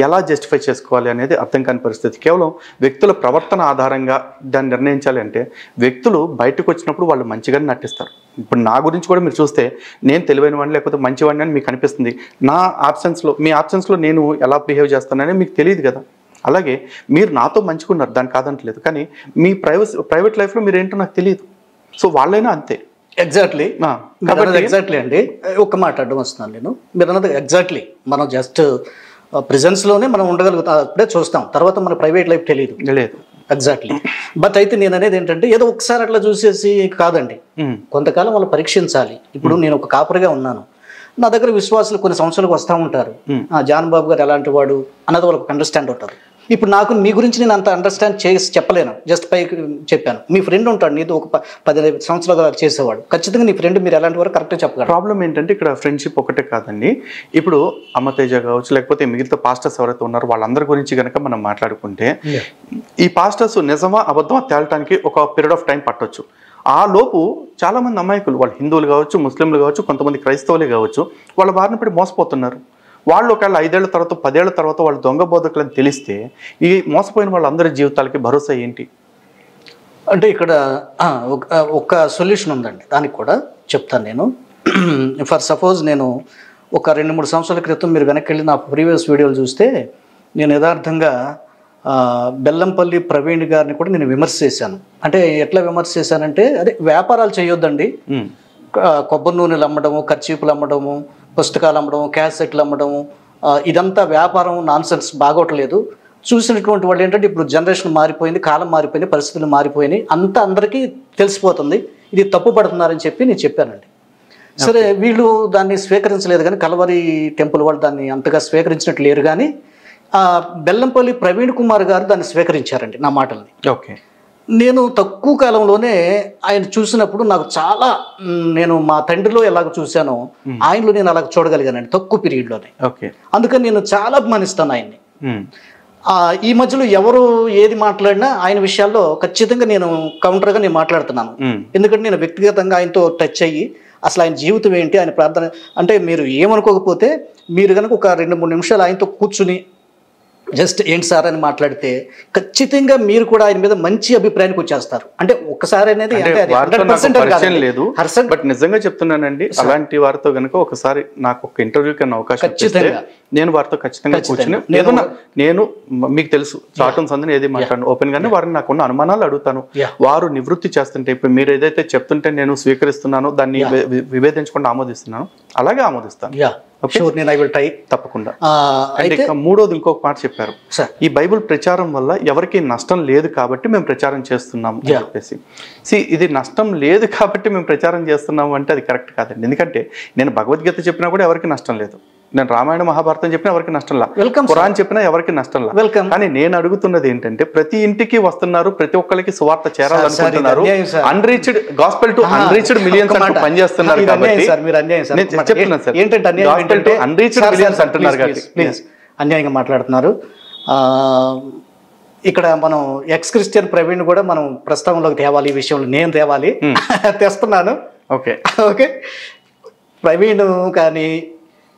ఎలా జస్టిఫై చేసుకోవాలి అనేది అర్థం కాని పరిస్థితి. కేవలం వ్యక్తుల ప్రవర్తన ఆధారంగా దాన్ని నిర్ణయించాలి అంటే వ్యక్తులు బయటకు వచ్చినప్పుడు వాళ్ళు మంచిగానే నటిస్తారు. ఇప్పుడు నా గురించి కూడా మీరు చూస్తే నేను తెలివైన వాడిని లేకపోతే మంచివాడిని అని మీకు అనిపిస్తుంది. నా ఆబ్సెన్స్లో మీ ఆబ్సెన్స్లో నేను ఎలా బిహేవ్ చేస్తానని మీకు తెలియదు కదా. అలాగే మీరు నాతో మంచుకున్నారు, దాన్ని కాదంటలేదు, కానీ మీ ప్రైవేట్ లైఫ్లో మీరు ఏంటో నాకు తెలియదు. సో వాళ్ళైనా అంతే. ఎగ్జాక్ట్లీ కాబట్టి ఎగ్జాక్ట్లీ అండి. ఒక్క మాట అడ్డం వస్తున్నాను నేను. మీరు అన్నది ఎగ్జాక్ట్లీ. మనం జస్ట్ ప్రెజెన్స్లోనే మనం ఉండగలుగుతాం, అప్పుడే చూస్తాం, తర్వాత మన ప్రైవేట్ లైఫ్ తెలియదు. లేదు. ఎగ్జాక్ట్లీ. బట్ అయితే నేను అనేది ఏంటంటే ఏదో ఒకసారి అట్లా చూసేసి కాదండి, కొంతకాలం వాళ్ళు పరీక్షించాలి. ఇప్పుడు నేను ఒక కాపరిగా ఉన్నాను, నా దగ్గర విశ్వాసులు కొన్ని సంవత్సరాలకు వస్తూ ఉంటారు, జాన్ బాబు గారు ఎలాంటి వాడు అన్నది వాళ్ళకి అండర్స్టాండ్ అవుతారు. ఇప్పుడు నాకు మీ గురించి నేను అంత అండర్స్టాండ్ చేసి చెప్పలేను, జస్ట్ పైకి చెప్పాను. మీ ఫ్రెండ్ ఉంటాడు, నీతో ఒక 10 సంవత్సరాలు చేసేవాడు, ఖచ్చితంగా నీ ఫ్రెండ్ మీరు ఎలాంటి వారు కరెక్ట్గా చెప్పగలరు. ప్రాబ్లం ఏంటంటే ఇక్కడ ఫ్రెండ్షిప్ ఒకటే కాదండి. ఇప్పుడు అమ్మతేజ కావచ్చు, లేకపోతే మిగతా పాస్టర్స్ ఎవరైతే ఉన్నారో వాళ్ళందరి గురించి కనుక మనం మాట్లాడుకుంటే, ఈ పాస్టర్స్ నిజమా అబద్ధమా తేలటానికి ఒక పీరియడ్ ఆఫ్ టైం పట్టొచ్చు. ఆ లోపు చాలామంది అమాయకులు, వాళ్ళు హిందువులు కావచ్చు, ముస్లింలు కావచ్చు, కొంతమంది క్రైస్తవులే కావచ్చు, వాళ్ళ బారిన పడి మోసపోతున్నారు. వాళ్ళు ఒకవేళ 5 ఏళ్ల తర్వాత 10 ఏళ్ల తర్వాత వాళ్ళు దొంగ బోధకులని తెలిస్తే ఈ మోసపోయిన వాళ్ళందరి జీవితాలకి భరోసా ఏంటి? అంటే ఇక్కడ ఒక సొల్యూషన్ ఉందండి, దానికి కూడా చెప్తాను నేను. ఫర్ సపోజ్ నేను ఒక 2-3 సంవత్సరాల క్రితం మీరు వెనక్కి వెళ్ళి నా ప్రీవియస్ వీడియోలు చూస్తే నేను యథార్థంగా బెల్లంపల్లి ప్రవీణ్ గారిని కూడా నేను విమర్శ చేశాను. అంటే ఎట్లా విమర్శ చేశానంటే, అదే వ్యాపారాలు చేయొద్దండి, కొబ్బరి నూనెలు అమ్మడము, కర్చీపులు అమ్మడము, పుస్తకాలు అమ్మడము, క్యాసెట్లు అమ్మడము, ఇదంతా వ్యాపారం నాన్సెన్స్, బాగోట్లేదు. చూసినటువంటి వాళ్ళు ఏంటంటే ఇప్పుడు జనరేషన్ మారిపోయింది, కాలం మారిపోయింది, పరిస్థితులు మారిపోయినాయి, అంతా అందరికీ తెలిసిపోతుంది, ఇది తప్పు పడుతున్నారని చెప్పి నేను చెప్పానండి. సరే, వీళ్ళు దాన్ని స్వీకరించలేదు, కానీ కలవరి టెంపుల్ వాళ్ళు దాన్ని అంతగా స్వీకరించినట్టు లేరు. కానీ బెల్లంపల్లి ప్రవీణ్ కుమార్ గారు దాన్ని స్వీకరించారండి నా మాటల్ని. ఓకే. నేను తక్కువ కాలంలోనే ఆయన చూసినప్పుడు నాకు చాలా, నేను మా తండ్రిలో ఎలాగ చూశానో ఆయనలో నేను అలాగ చూడగలిగానండి తక్కువ పీరియడ్లోనే. ఓకే. అందుకని నేను చాలా అభిమానిస్తాను ఆయన్ని. ఈ మధ్యలో ఎవరు ఏది మాట్లాడినా ఆయన విషయాల్లో ఖచ్చితంగా నేను కౌంటర్గా నేను మాట్లాడుతున్నాను. ఎందుకంటే నేను వ్యక్తిగతంగా ఆయనతో టచ్ అయ్యి అసలు ఆయన జీవితం ఏంటి, ఆయన ప్రార్థన అంటే మీరు ఏమనుకోకపోతే మీరు కనుక ఒక 2-3 నిమిషాలు ఆయనతో కూర్చుని జస్ట్ ఏంటి సార్ అని మాట్లాడితే ఖచ్చితంగా మీరు కూడా ఆయన మీద మంచి అభిప్రాయానికి వచ్చేస్తారు. అంటే ఒక్కసారి అనేది లేదు, బట్ నిజంగా చెప్తున్నానండి, అలాంటి వారితో కనుక ఒకసారి నాకు ఒక ఇంటర్వ్యూ కన్నా అవకాశం ఖచ్చితంగా నేను వారితో ఖచ్చితంగా కూర్చుని నేను మీకు తెలుసు చాటన్ సందని ఏది మాట్లాడను ఓపెన్ గానే వారిని నాకున్న అనుమానాలు అడుగుతాను. వారు నివృత్తి చేస్తుంటే ఇప్పుడు మీరు ఏదైతే చెప్తుంటే నేను స్వీకరిస్తున్నానో దాన్ని విభేదించకుండా ఆమోదిస్తున్నాను, అలాగే ఆమోదిస్తాను. తప్పకుండా. మూడోది ఇంకొక మాట చెప్పారు, ఈ బైబిల్ ప్రచారం వల్ల ఎవరికి నష్టం లేదు కాబట్టి మేము ప్రచారం చేస్తున్నాము అని చెప్పేసి. ఇది నష్టం లేదు కాబట్టి మేము ప్రచారం చేస్తున్నాము అంటే అది కరెక్ట్ కాదండి. ఎందుకంటే నేను భగవద్గీత చెప్పినా కూడా ఎవరికి నష్టం లేదు, నేను రామాయణ మహాభారతం చెప్పినా ఎవరికి నష్టం లా, ఖురాన్ చెప్పినా ఎవరికి నష్టం లా. కానీ నేను అడుగుతున్నది ఏంటంటే ప్రతి ఇంటికి వస్తున్నారు, ప్రతి ఒక్కరికి సువార్త చేరాలనుకుంటున్నారు, unreached gospel to unreached millions అంటూ పనిచేస్తున్నారు కాబట్టి చెప్తున్నాను sir, gospel to unreached millions అంటున్నారు కాబట్టి అన్యాయంగా మాట్లాడుతున్నారు. ఇక్కడ మనం ఎక్స్ క్రిస్టియన్ ప్రవీణ్ కూడా మనం ప్రస్తావనలోకి తేవాలి, ఈ విషయంలో నేను తేవాలి, తెస్తున్నాను. Okay okay. ప్రవీణ్ కానీ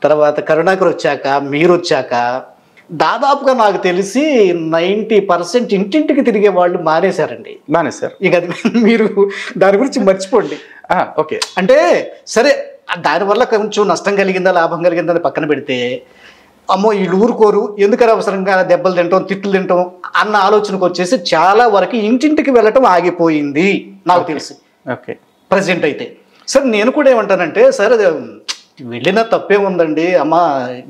తర్వాత కరుణాకర్ వచ్చాక మీరు వచ్చాక దాదాపుగా నాకు తెలిసి 90% ఇంటింటికి తిరిగే వాళ్ళు మానేశారండి. మానేశారు. ఇక మీరు దాని గురించి మర్చిపోండి. ఓకే. అంటే సరే, దానివల్ల కొంచెం నష్టం కలిగిందా లాభం కలిగిందా అని పక్కన పెడితే, అమ్మో వీళ్ళు ఊరుకోరు, ఎందుకని అవసరంగా దెబ్బలు తింటాం తిట్లు తింటాం అన్న ఆలోచనకు వచ్చేసి చాలా వరకు ఇంటింటికి వెళ్ళటం ఆగిపోయింది నాకు తెలిసి. ఓకే. ప్రజెంట్ అయితే సరే నేను కూడా ఏమంటానంటే, సరే వెళ్ళినా తప్పే ఉందండి, అమ్మ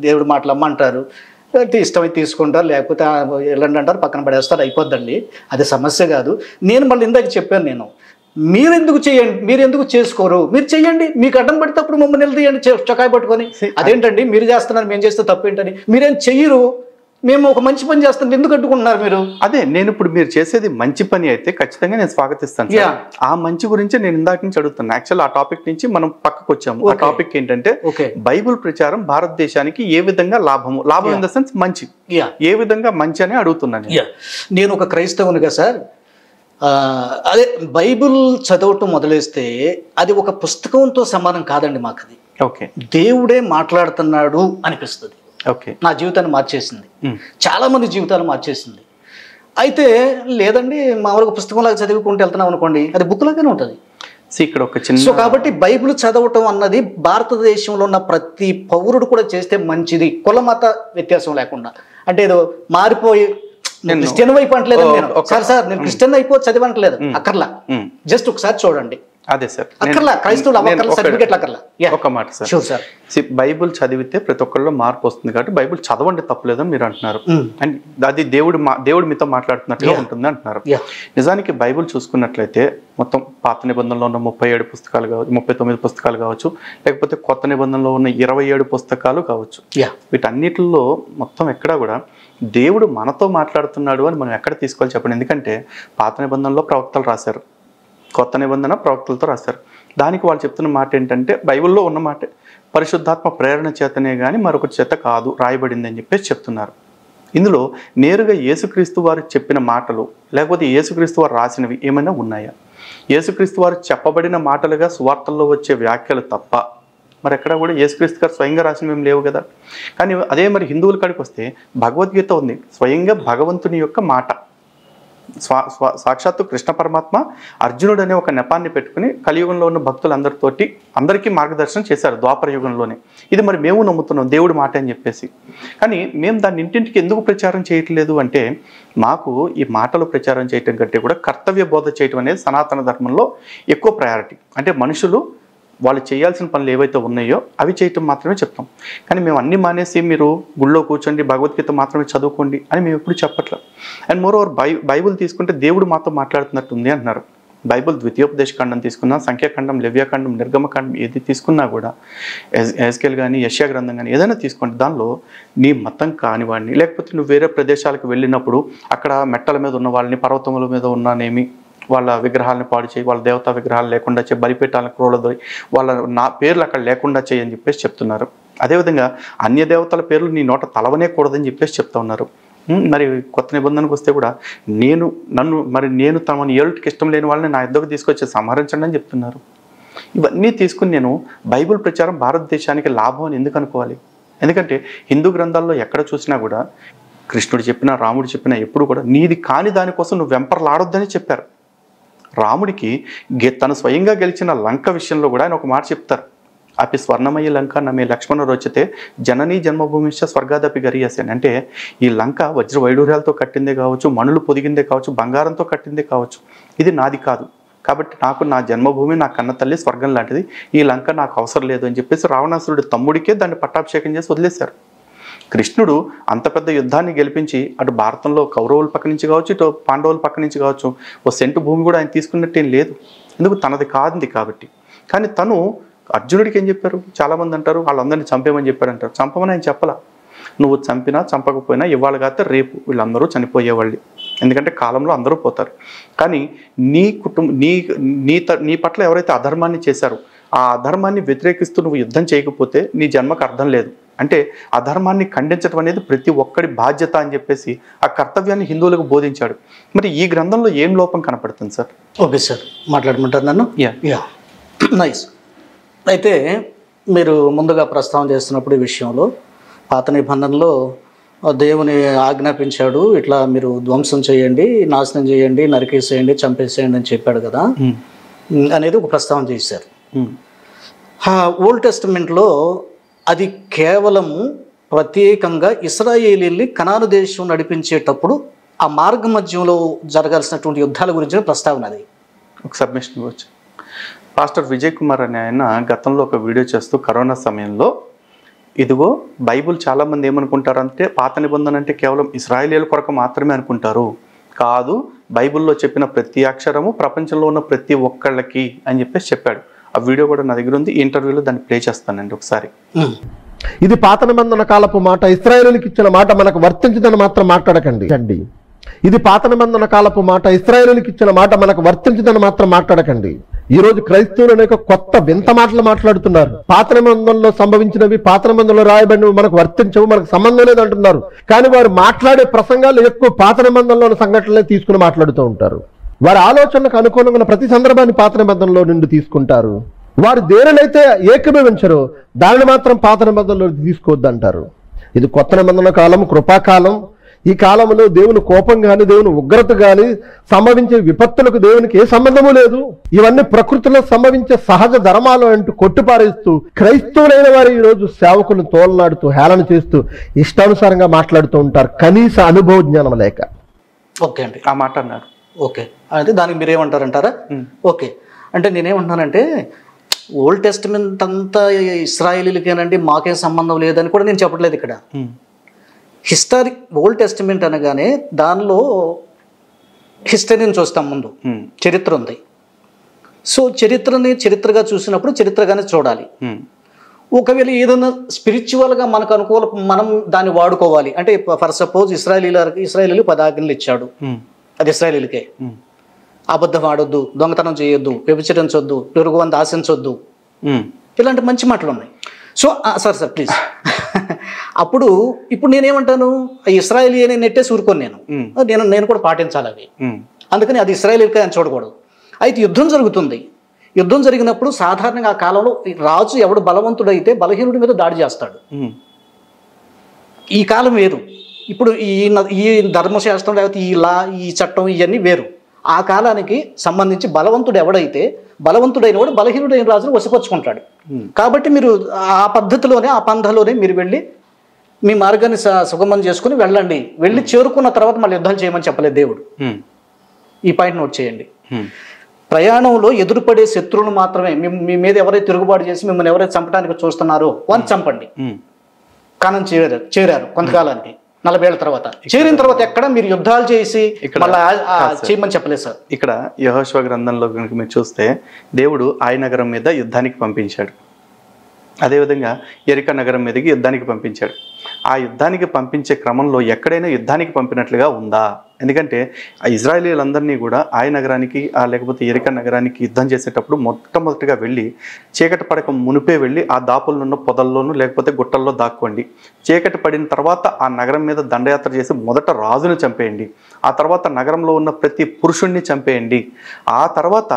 దేవుడి మాటలు అమ్మ అంటారు, ఇష్టమైతే తీసుకుంటారు, లేకపోతే వెళ్ళండి అంటారు, పక్కన పడేస్తారు, అయిపోద్దండి, అది సమస్య కాదు. నేను మళ్ళీ ఇందాక చెప్పాను, నేను మీరెందుకు చేయండి, మీరెందుకు చేసుకోరు, మీరు చెయ్యండి, మీకు అడ్డం పడితే అప్పుడు మమ్మల్ని నిలదీయండి చొక్కాయి పట్టుకొని. అదేంటండి మీరు చేస్తున్నారు మేము చేస్తే తప్పేంటని, మీరేం చెయ్యరు, మేము ఒక మంచి పని చేస్తాం ఎందుకు అడ్డుకుంటున్నారు మీరు? అదే నేను ఇప్పుడు మీరు చేసేది మంచి పని అయితే ఖచ్చితంగా నేను స్వాగతిస్తాను. ఆ మంచి గురించి నేను ఇందాక నుంచి అడుగుతాను. యాక్చువల్ ఆ టాపిక్ నుంచి మనం పక్కకు వచ్చాము. ఆ టాపిక్ ఏంటంటే బైబుల్ ప్రచారం భారతదేశానికి ఏ విధంగా లాభం ఇన్ ద సెన్స్ మంచి, ఏ విధంగా మంచి అని అడుగుతున్నాను. నేను ఒక క్రైస్తవునిగా సార్, అదే బైబుల్ చదవటం మొదలేస్తే అది ఒక పుస్తకంతో సమానం కాదండి మాకు. అది ఓకే, దేవుడే మాట్లాడుతున్నాడు అనిపిస్తుంది. ఓకే, నా జీవితాన్ని మార్చేసింది, చాలా మంది జీవితాలు మార్చేసింది. అయితే లేదండి మామూలుగా పుస్తకంలాగా చదువుకుంటూ వెళ్తున్నాం అనుకోండి, అది బుక్ లాగానే ఉంటుంది. ఇక్కడ ఒక చిన్న సో కాబట్టి బైబిల్ చదవటం అన్నది భారతదేశంలో ఉన్న ప్రతి పౌరుడు కూడా చేస్తే మంచిది, కుల మత వ్యత్యాసం లేకుండా. అంటే ఏదో మారిపోయి క్రిస్టియన్ వైపు అంటలేదు నేను, సార్ నేను క్రిస్టియన్ అయిపో చదివనట్లేదు, అక్కర్లా. జస్ట్ ఒకసారి చూడండి, అదే సార్ అక్కర్లా క్రైస్తవులు అక్కర్లా సర్టిఫికెట్లు అక్కర్లా ఒక మాట సార్ షూర్ సార్ బైబుల్ చదివితే ప్రతి ఒక్కరిలో మార్పు వస్తుంది కాబట్టి బైబుల్ చదవండి తప్పలేదని మీరు అంటున్నారు అండ్ అది దేవుడు మీతో మాట్లాడుతున్నట్టుగా ఉంటుంది అంటున్నారు. నిజానికి బైబుల్ చూసుకున్నట్లయితే మొత్తం పాత నిబంధనలో ఉన్న 37 పుస్తకాలు కావచ్చు, 39 పుస్తకాలు కావచ్చు, లేకపోతే కొత్త నిబంధనలో ఉన్న 27 పుస్తకాలు కావచ్చు, వీటన్నిటిలో మొత్తం ఎక్కడా కూడా దేవుడు మనతో మాట్లాడుతున్నాడు అని మనం ఎక్కడ తీసుకోవాలి చెప్పండి. ఎందుకంటే పాత నిబంధనలో ప్రవక్తలు రాశారు, కొత్త నిబంధన ప్రవక్తలతో రాశారు. దానికి వాళ్ళు చెప్తున్న మాట ఏంటంటే బైబిల్లో ఉన్న మాట పరిశుద్ధాత్మ ప్రేరణ చేతనే కానీ మరొకటి చేత కాదు రాయబడింది అని చెప్పేసి చెప్తున్నారు. ఇందులో నేరుగా యేసుక్రీస్తు వారు చెప్పిన మాటలు లేకపోతే యేసుక్రీస్తు వారు రాసినవి ఏమైనా ఉన్నాయా? యేసుక్రీస్తు వారు చెప్పబడిన మాటలుగా సువార్తల్లో వచ్చే వ్యాఖ్యలు తప్ప మరి ఎక్కడ కూడా యేసుక్రీస్తు గారు స్వయంగా రాసినవి ఏం లేవు కదా. కానీ అదే మరి హిందువుల కాడికి వస్తే భగవద్గీత ఉంది, స్వయంగా భగవంతుని యొక్క మాట. సాక్షాత్తు కృష్ణ పరమాత్మ అర్జునుడు అనే ఒక నెపాన్ని పెట్టుకుని కలియుగంలో ఉన్న అందరికీ మార్గదర్శనం చేశారు ద్వాపర యుగంలోనే. ఇది మరి మేము నమ్ముతున్నాం దేవుడి మాట అని చెప్పేసి. కానీ మేము దాన్ని ఇంటింటికి ఎందుకు ప్రచారం చేయట్లేదు అంటే మాకు ఈ మాటలు ప్రచారం చేయటం కంటే కూడా కర్తవ్య బోధ చేయటం అనేది సనాతన ధర్మంలో ఎక్కువ ప్రయారిటీ. అంటే మనుషులు వాళ్ళు చేయాల్సిన పనులు ఏవైతే ఉన్నాయో అవి చేయటం మాత్రమే చెప్తాం. కానీ మేము అన్ని మానేసి మీరు గుళ్ళో కూర్చోండి భగవద్గీత మాత్రమే చదువుకోండి అని మేము ఎప్పుడు చెప్పట్లేదు. అండ్ మోర్ ఓవర్ బైబుల్ తీసుకుంటే దేవుడు మాతో మాట్లాడుతున్నట్టుంది అంటున్నారు. బైబుల్ ద్వితీయోపదేశకాండం తీసుకున్నా, సంఖ్యాకాండం, లేవ్యాకాండం, నిర్గమకాండం ఏది తీసుకున్నా కూడా ఎహెజ్కేల్ కానీ యెషయా గ్రంథం కానీ ఏదైనా తీసుకోండి, దానిలో నీ మతం కానివాడిని లేకపోతే నువ్వు వేరే ప్రదేశాలకు వెళ్ళినప్పుడు అక్కడ మెట్టల మీద ఉన్న వాళ్ళని, పర్వతముల మీద ఉన్నానేమి వాళ్ళ విగ్రహాలను పాడు చేయి, వాళ్ళ దేవతా విగ్రహాలు లేకుండా చేయి, బలిపీఠాలను క్రోలదోయి వాళ్ళ పేర్లు అక్కడ లేకుండా చేయి అని చెప్పేసి చెప్తున్నారు. అదేవిధంగా అన్య దేవతల పేర్లు నీ నోట తలవనే కూడదని చెప్పేసి చెప్తా ఉన్నారు. మరి కొత్త నిబంధనకు వస్తే కూడా నేను తమని ఏళ్ళకి ఇష్టం లేని వాళ్ళని నా ఇద్దరికి తీసుకొచ్చి సంహరించండి అని చెప్తున్నారు. ఇవన్నీ తీసుకుని నేను బైబిల్ ప్రచారం భారతదేశానికి లాభం అని ఎందుకు అనుకోవాలి? ఎందుకంటే హిందూ గ్రంథాల్లో ఎక్కడ చూసినా కూడా కృష్ణుడు చెప్పినా రాముడు చెప్పినా ఎప్పుడు కూడా నీది కాని దానికోసం నువ్వు వెంపర్లాడొద్దని చెప్పారు. రాముడికి తను స్వయంగా గెలిచిన లంక విషయంలో కూడా ఆయన ఒక మాట చెప్తారు, అపి స్వర్ణమయ్య లంక నమ్మే లక్ష్మణ రోచితే జననీ జన్మభూమిష్ట స్వర్గాదపి గరియసని. అంటే ఈ లంక వజ్ర వైడూర్యాలతో కట్టిందే కావచ్చు, మణులు పొదిగిందే కావచ్చు, బంగారంతో కట్టిందే కావచ్చు, ఇది నాది కాదు. కాబట్టి నాకు నా జన్మభూమి నా కన్న తల్లి స్వర్గం లాంటిది, ఈ లంక నాకు అవసరం లేదు అని చెప్పేసి రావణాసురుడి తమ్ముడికే దాన్ని పట్టాభిషేకం చేసి వదిలేశారు. కృష్ణుడు అంత పెద్ద యుద్ధాన్ని గెలిపించి అటు భారతంలో కౌరవుల పక్క నుంచి కావచ్చు, ఇటు పాండవుల పక్క నుంచి కావచ్చు ఓ సెంటు భూమి కూడా ఆయన తీసుకున్నట్టేం లేదు. ఎందుకు? తనది కాదుంది కాబట్టి. కానీ తను అర్జునుడికి ఏం చెప్పారు? చాలామంది అంటారు వాళ్ళందరినీ చంపేమని చెప్పారంటారు. చంపమని ఆయన చెప్పలా. నువ్వు చంపినా చంపకపోయినా ఇవాళ కాస్తే రేపు వీళ్ళందరూ చనిపోయేవాళ్ళు, ఎందుకంటే కాలంలో అందరూ పోతారు. కానీ నీ పట్ల ఎవరైతే అధర్మాన్ని చేశారో ఆ అధర్మాన్ని వ్యతిరేకిస్తూ నువ్వు యుద్ధం చేయకపోతే నీ జన్మకు అర్థం లేదు. అంటే అధర్మాన్ని ఖండించడం అనేది ప్రతి ఒక్కడి బాధ్యత అని చెప్పేసి ఆ కర్తవ్యాన్ని హిందువులకు బోధించాడు. మరి ఈ గ్రంథంలో ఏం లోపం కనపడుతుంది సార్? ఓకే సార్, మాట్లాడమంటారు నన్ను? Yeah nice. అయితే మీరు ముందుగా ప్రస్తావన చేస్తున్నప్పుడు ఈ విషయంలో పాత నిబంధనలో దేవుని ఆజ్ఞాపించాడు, ఇట్లా మీరు ధ్వంసం చేయండి, నాశనం చేయండి, నరికేసేయండి, చంపేసేయండి అని చెప్పాడు కదా అనేది ఒక ప్రస్తావన చేశారు. ఓల్డ్ టెస్టమెంట్లో అది కేవలము ప్రత్యేకంగా ఇశ్రాయేలీల్ని కనాను దేశం నడిపించేటప్పుడు ఆ మార్గ మధ్యంలో జరగాల్సినటువంటి యుద్ధాల గురించిన ప్రస్తావన. అది ఒక సబ్మిషన్ ఇవ్వచ్చు. పాస్టర్ విజయ్ కుమార్ అనే ఆయన గతంలో ఒక వీడియో చేస్తూ కరోనా సమయంలో ఇదిగో బైబుల్ చాలామంది ఏమనుకుంటారంటే పాత నిబంధన అంటే కేవలం ఇశ్రాయేలీల కొరకు మాత్రమే అనుకుంటారు, కాదు బైబుల్లో చెప్పిన ప్రతి అక్షరము ప్రపంచంలో ఉన్న ప్రతి ఒక్కళ్ళకి అని చెప్పేసి చెప్పాడు. ఆ వీడియో కూడా నా దగ్గర ఉంది, ఇంటర్వ్యూలో దాన్ని ప్లే చేస్తానండి ఒకసారి. ఇది పాత నిబంధన కాలపు మాట, ఇశ్రాయేలుకి ఇచ్చిన మాట మనకు వర్తించదని మాత్రం మాట్లాడకండి. ఇది పాత నిబంధన కాలపు మాట, ఇశ్రాయేలుకి ఇచ్చిన మాట మనకు వర్తించదని మాత్రం మాట్లాడకండి. ఈ రోజు క్రైస్తవులు అనేక కొత్త వింత మాటలు మాట్లాడుతున్నారు. పాత నిబంధనలో సంభవించినవి, పాత నిబంధనలో రాయబడినవి మనకు వర్తించవు, మనకు సంబంధం లేదంటున్నారు. కానీ వారు మాట్లాడే ప్రసంగాలు ఎక్కువ పాత నిబంధనలోని సంఘటనలే తీసుకుని మాట్లాడుతూ ఉంటారు. వారి ఆలోచనలకు అనుకూలంగా ప్రతి సందర్భాన్ని పాత నిబంధనలో నుండి తీసుకుంటారు. వారు దేనినైతే ఏకీభవించరో దానిని మాత్రం పాత నిబంధనలో తీసుకోవద్దంటారు. ఇది కొత్త నిబంధన కాలం, కృపాకాలం. ఈ కాలంలో దేవుని కోపం కానీ దేవుని ఉగ్రత కానీ సంభవించే విపత్తులకు దేవునికి ఏ సంబంధము లేదు. ఇవన్నీ ప్రకృతిలో సంభవించే సహజ ధర్మాలు అంటూ కొట్టిపారేస్తూ క్రైస్తవులైన వారు ఈరోజు సేవకులను తోలనాడుతూ హేళన చేస్తూ ఇష్టానుసారంగా మాట్లాడుతూ ఉంటారు, కనీస అనుభవ జ్ఞానం లేక. ఓకే అండి, ఆ మాట అన్నారు. ఓకే, అయితే దానికి మీరేమంటారంటారా? ఓకే, అంటే నేనేమంటున్నానంటే ఓల్డ్ టెస్టమెంట్ అంతా ఇశ్రాయేలీలకేనండి, మాకేం సంబంధం లేదని కూడా నేను చెప్పట్లేదు ఇక్కడ. ఓల్డ్ టెస్టమెంట్ అనగానే దానిలో హిస్టరీని చూస్తాం, ముందు చరిత్ర ఉంది. సో చరిత్రని చరిత్రగా చూసినప్పుడు చరిత్రగానే చూడాలి. ఒకవేళ ఏదైనా స్పిరిచువల్గా మనకు మనం దాన్ని వాడుకోవాలి అంటే, ఫర్ సపోజ్ ఇశ్రాయేలీలు 10 ఆజ్ఞలు ఇచ్చాడు, అది ఇశ్రాయేలీలకే. అబద్ధం ఆడొద్దు, దొంగతనం చేయొద్దు, వ్యభిచరించొద్దు, పొరుగువారిని ఆశించొద్దు, ఇలాంటి మంచి మాటలు ఉన్నాయి. సో సార్ ప్లీజ్ ఇప్పుడు నేనేమంటాను, ఇశ్రాయేలీ అని నెట్టేసి ఊరుకోను నేను కూడా పాటించాలి అవి. అందుకని అది ఇశ్రాయేలీలకే అని చూడకూడదు. అయితే యుద్ధం జరుగుతుంది. యుద్ధం జరిగినప్పుడు సాధారణంగా ఆ కాలంలో రాజు ఎవడు బలవంతుడైతే బలహీనుడి మీద దాడి చేస్తాడు. ఈ కాలం వేరు. ఇప్పుడు ఈ ధర్మశాస్త్రం లేకపోతే ఈ చట్టం ఇవన్నీ వేరు. ఆ కాలానికి సంబంధించి బలవంతుడు ఎవడైతే బలవంతుడైన వాడు బలహీనుడైన రాజును వశపరుచుకుంటాడు. కాబట్టి మీరు ఆ పద్ధతిలోనే ఆ పంథలోనే మీరు వెళ్ళి మీ మార్గాన్ని సుగమం చేసుకుని వెళ్ళండి. వెళ్ళి చేరుకున్న తర్వాత మళ్ళీ యుద్ధాలు చేయమని చెప్పలేదు దేవుడు. ఈ పాయింట్ నోట్ చేయండి. ప్రయాణంలో ఎదురుపడే శత్రువులు మాత్రమే, మీ మీద ఎవరైతే తిరుగుబాటు చేసి మిమ్మల్ని ఎవరైతే చంపడానికి చూస్తున్నారో వారిని చంపండి. కానం చేరారు కొంతకాలానికి, 40 ఏళ్ల తర్వాత. చేరిన తర్వాత ఎక్కడ మీరు యుద్ధాలు చేసి మళ్ళీ చేయమని చెప్పలేదు సార్. ఇక్కడ యెహోషువ గ్రంథంలో కనుక మీరు చూస్తే దేవుడు హాయి నగరం మీద యుద్ధానికి పంపించాడు. అదేవిధంగా యెరికో నగరం మీదకి యుద్ధానికి పంపించాడు. ఆ యుద్ధానికి పంపించే క్రమంలో ఎక్కడైనా యుద్ధానికి పంపినట్లుగా ఉందా? ఎందుకంటే ఆ ఇజ్రాయేలీలందరినీ కూడా హాయి నగరానికి లేకపోతే యెరికో నగరానికి యుద్ధం చేసేటప్పుడు మొట్టమొదటిగా వెళ్ళి చీకటి పడక మునిపే వెళ్ళి ఆ దాపుల్లో పొదల్లోనూ లేకపోతే గుట్టల్లో దాక్కోండి. చీకటి పడిన తర్వాత ఆ నగరం మీద దండయాత్ర చేసి మొదట రాజును చంపేయండి. ఆ తర్వాత నగరంలో ఉన్న ప్రతి పురుషుణ్ణి చంపేయండి. ఆ తర్వాత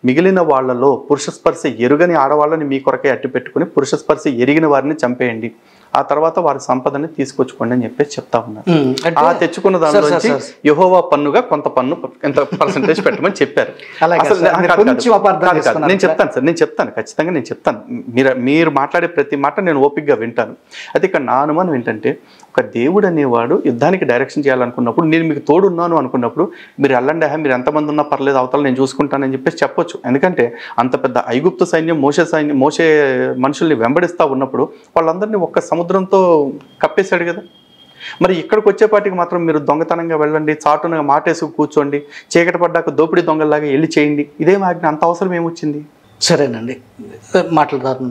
మిగిలిన వాళ్లలో పురుష స్పర్శ ఎరుగని ఆడవాళ్ళని మీ కొరకే అట్టి పెట్టుకుని పురుష స్పర్శ ఎరిగిన వారిని చంపేయండి. ఆ తర్వాత వారి సంపదని తీసుకొచ్చుకోండి అని చెప్పేసి చెప్తా ఉన్నారు. ఆ తెచ్చుకున్న దాని నుంచి యెహోవా పన్నుగా కొంత పన్ను ఎంత పర్సెంటేజ్ పెట్టమని చెప్పారు. నేను చెప్తాను ఖచ్చితంగా నేను చెప్తాను. మీరు మాట్లాడే ప్రతి మాట నేను ఓపికగా వింటాను. అయితే ఇక్కడ నా అనుమానం ఏంటంటే, ఒక దేవుడు అనేవాడు యుద్ధానికి డైరెక్షన్ చేయాలనుకున్నప్పుడు, నేను మీకు తోడున్నాను అనుకున్నప్పుడు, మీరు వెళ్ళండి, మీరు ఎంతమంది ఉన్నా పర్లేదు, అవతల నేను చూసుకుంటానని చెప్పేసి చెప్పొచ్చు. ఎందుకంటే అంత పెద్ద ఐగుప్తు సైన్యం మోసే మనుషుల్ని వెంబడిస్తూ ఉన్నప్పుడు వాళ్ళందరినీ ఒక్క సముద్రంతో కప్పేశాడు కదా. మరి ఇక్కడికి వచ్చేపాటికి మాత్రం మీరు దొంగతనంగా వెళ్ళండి, చాటునగా మాటేసుకు కూర్చోండి, చీకటి పడ్డాక దోపిడీ దొంగల్లాగా వెళ్ళి చేయండి, ఇదేం ఆజ్ఞ? అంత అవసరం ఏమొచ్చింది? సరేనండి, మాట్లాడతారు.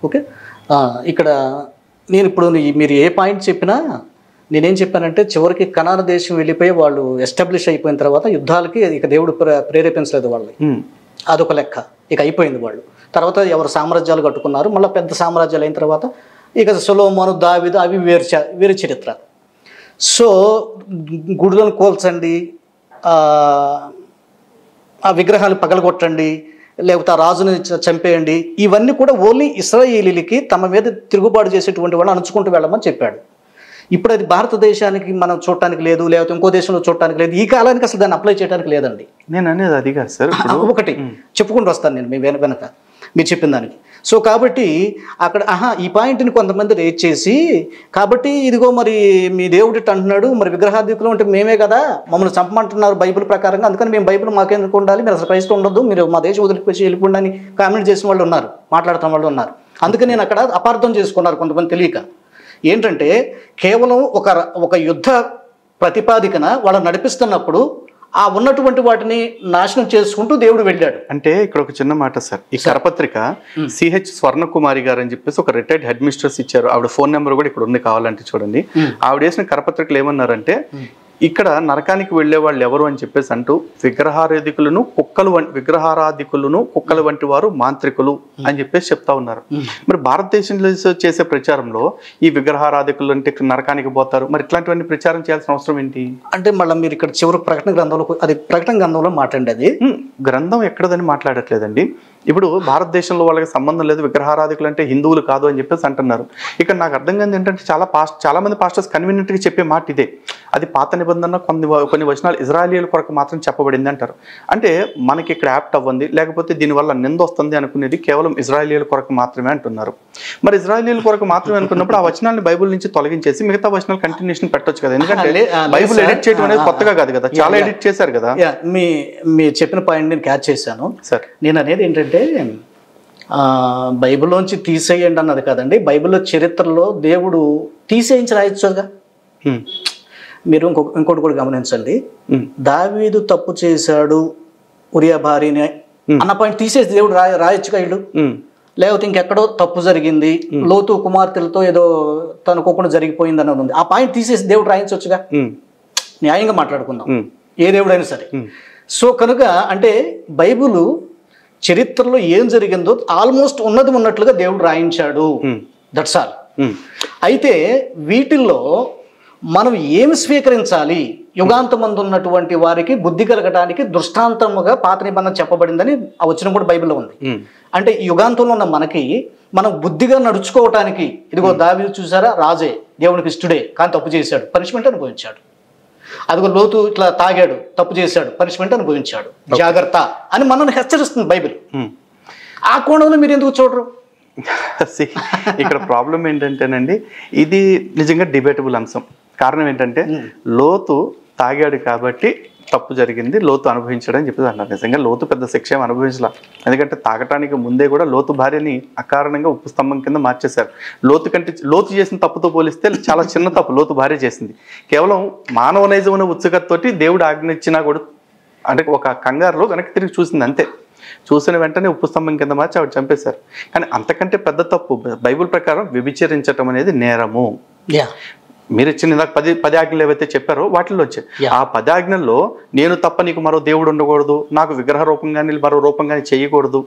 ఓకే, ఇక్కడ నేను ఇప్పుడు మీరు ఏ పాయింట్ చెప్పినా నేనేం చెప్పానంటే, చివరికి కనాన దేశం వెళ్ళిపోయి వాళ్ళు ఎస్టాబ్లిష్ అయిపోయిన తర్వాత యుద్ధాలకి ఇక దేవుడు ప్రేరేపించలేదు వాళ్ళని. అదొక లెక్క. ఇక అయిపోయింది. వాళ్ళు తర్వాత ఎవరు సామ్రాజ్యాలు కట్టుకున్నారు, మళ్ళీ పెద్ద సామ్రాజ్యాలు అయిన తర్వాత ఇక సొలొమోను, దావీదు అవి వేరు చరిత్ర. సో గుడులను కోల్చండి, ఆ విగ్రహాలు పగలగొట్టండి, లేకపోతే ఆ రాజుని చంపేయండి, ఇవన్నీ కూడా ఓన్లీ ఇశ్రాయేలీలకి తమ మీద తిరుగుబాటు చేసేటువంటి వాళ్ళు అణుచుకుంటూ వెళ్ళమని చెప్పాడు. ఇప్పుడు అది భారతదేశానికి మనం చూడటానికి లేదు, లేకపోతే ఇంకో దేశంలో చూడటానికి లేదు. ఈ కాలానికి అసలు దాన్ని అప్లై చేయడానికి లేదండి. నేను అనేది అది కాదు సార్. ఒకటి చెప్పుకుంటూ వస్తాను నేను మీ వెనక మీరు చెప్పిన దానికి. సో కాబట్టి అక్కడ ఈ పాయింట్ని కొంతమంది రేజ్ చేసి, కాబట్టి ఇదిగో మరి మీ దేవుడు అంటున్నాడు, మరి విగ్రహాధికులు అంటే మేమే కదా, మమ్మల్ని చంపమంటున్నారు బైబిల్ ప్రకారంగా, అందుకని మేము బైబిల్ మాకెందుకు ఉండాలి, మీరు అసలు క్రైస్తవం ఉండొద్దు, మీరు మా దేశం వదిలిపెట్టి వెళ్ళిపోండి అని కామెంట్ చేసిన వాళ్ళు ఉన్నారు, మాట్లాడుతున్న వాళ్ళు ఉన్నారు. అందుకని నేను అక్కడ అపార్థం చేసుకున్నారు కొంతమంది తెలియక. ఏంటంటే కేవలం ఒక యుద్ధ ప్రతిపాదికన వాళ్ళు నడిపిస్తున్నప్పుడు ఆ ఉన్నటువంటి వాటిని నాశనం చేసుకుంటూ దేవుడు వెళ్ళాడు. అంటే ఇక్కడ ఒక చిన్న మాట సార్, ఈ కరపత్రిక సిహెచ్ స్వర్ణకుమారి గారు అని చెప్పేసి ఒక రిటైర్డ్ హెడ్ మిస్ట్రెస్ ఇచ్చారు. ఆవిడ ఫోన్ నెంబర్ కూడా ఇక్కడ ఉంది, కావాలంటే చూడండి. ఆవిడ వేసిన కరపత్రికలు ఏమన్నారంటే, ఇక్కడ నరకానికి వెళ్లే వాళ్ళు ఎవరు అని చెప్పేసి అంటూ విగ్రహారాధికులను కుక్కల వంటి వారు మాంత్రికులు అని చెప్పేసి చెప్తా ఉన్నారు. మరి భారతదేశంలో చేసే ప్రచారంలో ఈ విగ్రహారాధికులు అంటే నరకానికి పోతారు, మరి ఇట్లాంటివన్నీ ప్రచారం చేయాల్సిన అవసరం ఏంటి? అంటే మళ్ళీ మీరు ఇక్కడ చివరి ప్రకటన గ్రంథంలో, అది ప్రకటన గ్రంథంలో మాట్లాడేది, గ్రంథం ఎక్కడదని మాట్లాడట్లేదండి. ఇప్పుడు భారతదేశంలో వాళ్ళకి సంబంధం లేదు, విగ్రహారాధికులు అంటే హిందువులు కాదు అని చెప్పేసి అంటున్నారు. ఇక్కడ నాకు అర్థం కాదు ఏంటంటే చాలా మంది పాస్టర్స్ కన్వీనియంట్గా చెప్పే మాట ఇదే, అది పాత నిబంధన కొన్ని వచనాలు ఇజ్రాయేలీల కొరకు మాత్రం చెప్పబడింది అంటారు. అంటే మనకి ఇక్కడ యాప్ట్ అవ్వండి, లేకపోతే దీనివల్ల నింద వస్తుంది అనుకునేది కేవలం ఇజ్రాయేలీల కొరకు మాత్రమే అంటున్నారు. మరి ఇజ్రాయేలీల కొరకు మాత్రమే అనుకున్నప్పుడు ఆ వచనాన్ని బైబుల్ నుంచి తొలగించేసి మిగతా వచనాలు కంటిన్యూషన్ పెట్టొచ్చు కదా. ఎందుకంటే బైబుల్ ఎడిట్ చేయడం అనేది కొత్తగా కాదు కదా, చాలా ఎడిట్ చేశారు కదా. మీ చెప్పిన పాయింట్ నేను క్యాచ్ చేశాను సార్. నేను అనేది ఏంటంటే బైబిల్లోంచి తీసేయండి అన్నది కాదండి, బైబిల్లో చరిత్రలో దేవుడు తీసేయించి రాయొచ్చుగా. మీరు ఇంకోటి కూడా గమనించండి, దావీదు తప్పు చేశాడు ఉరియా భార్యని అన్న పాయింట్ తీసేసి దేవుడు రాయొచ్చుగా ఇల్లు. లేకపోతే ఇంకెక్కడో తప్పు జరిగింది, లోతు కుమార్తెలతో ఏదో తనుకోకుండా జరిగిపోయింది అన్నది ఉంది, ఆ పాయింట్ తీసేసి దేవుడు రాయించవచ్చుగా. న్యాయంగా మాట్లాడుకుందాం, ఏ దేవుడైనా సరే. సో కనుక అంటే బైబిల్ చరిత్రలో ఏం జరిగిందో ఆల్మోస్ట్ ఉన్నది ఉన్నట్లుగా దేవుడు రాయించాడు, దట్స్ ఆల్. అయితే వీటిల్లో మనం ఏమి స్వీకరించాలి, యుగాంతమందు ఉన్నటువంటి వారికి బుద్ధి కలగడానికి దృష్టాంతముగా పాత నిబంధన చెప్పబడిందని ఆ వచనం కూడా బైబిల్లో ఉంది. అంటే ఈ యుగాంతంలో ఉన్న మనకి మనం బుద్ధిగా నడుచుకోవటానికి, ఇదిగో దావీదు చూసారా, రాజే, దేవునికి ఇష్టడే, కానీ తప్పు చేశాడు, పనిష్మెంట్ అనుభవించాడు. అదిగో లోతు ఇట్లా తాగాడు, తప్పు చేశాడు, పనిష్మెంట్ అనుభవించాడు, జాగ్రత్త అని మనల్ని హెచ్చరిస్తుంది బైబిల్. ఆ కోణంలో మీరు ఎందుకు చూడరు? ఇక్కడ ప్రాబ్లం ఏంటంటేనండి, ఇది నిజంగా డిబేటబుల్ అంశం. కారణం ఏంటంటే లోతు తాగాడు కాబట్టి తప్పు జరిగింది, లోతు అనుభవించాడని చెప్పేసి అన్నారు. నిజంగా లోతు పెద్ద శిక్ష ఏమి అనుభవించలా, ఎందుకంటే తాగటానికి ముందే కూడా లోతు భార్యని అకారణంగా ఉప్పు స్తంభం కింద మార్చేశారు. లోతు చేసిన తప్పుతో పోలిస్తే చాలా చిన్న తప్పు లోతు భార్య చేసింది. కేవలం మానవ నైజమైన ఉత్సుకతతోటి దేవుడు ఆజ్ఞ ఇచ్చినా కూడా అంటే ఒక కంగారులో వెనక్కి తిరిగి చూసింది అంతే. చూసిన వెంటనే ఉప్పు స్తంభం కింద మార్చి ఆవిడ చంపేశారు. కానీ అంతకంటే పెద్ద తప్పు బైబిల్ ప్రకారం వ్యభిచరించటం అనేది నేరము. మీరు ఇచ్చిన ఇందాక 10 ఆజ్ఞలు ఏవైతే చెప్పారో వాటిల్లో వచ్చాయి. ఆ 10 ఆజ్ఞల్లో నేను తప్ప నీకు మరో దేవుడు ఉండకూడదు, నాకు విగ్రహ రూపం కానీ మరో రూపం కానీ చేయకూడదు,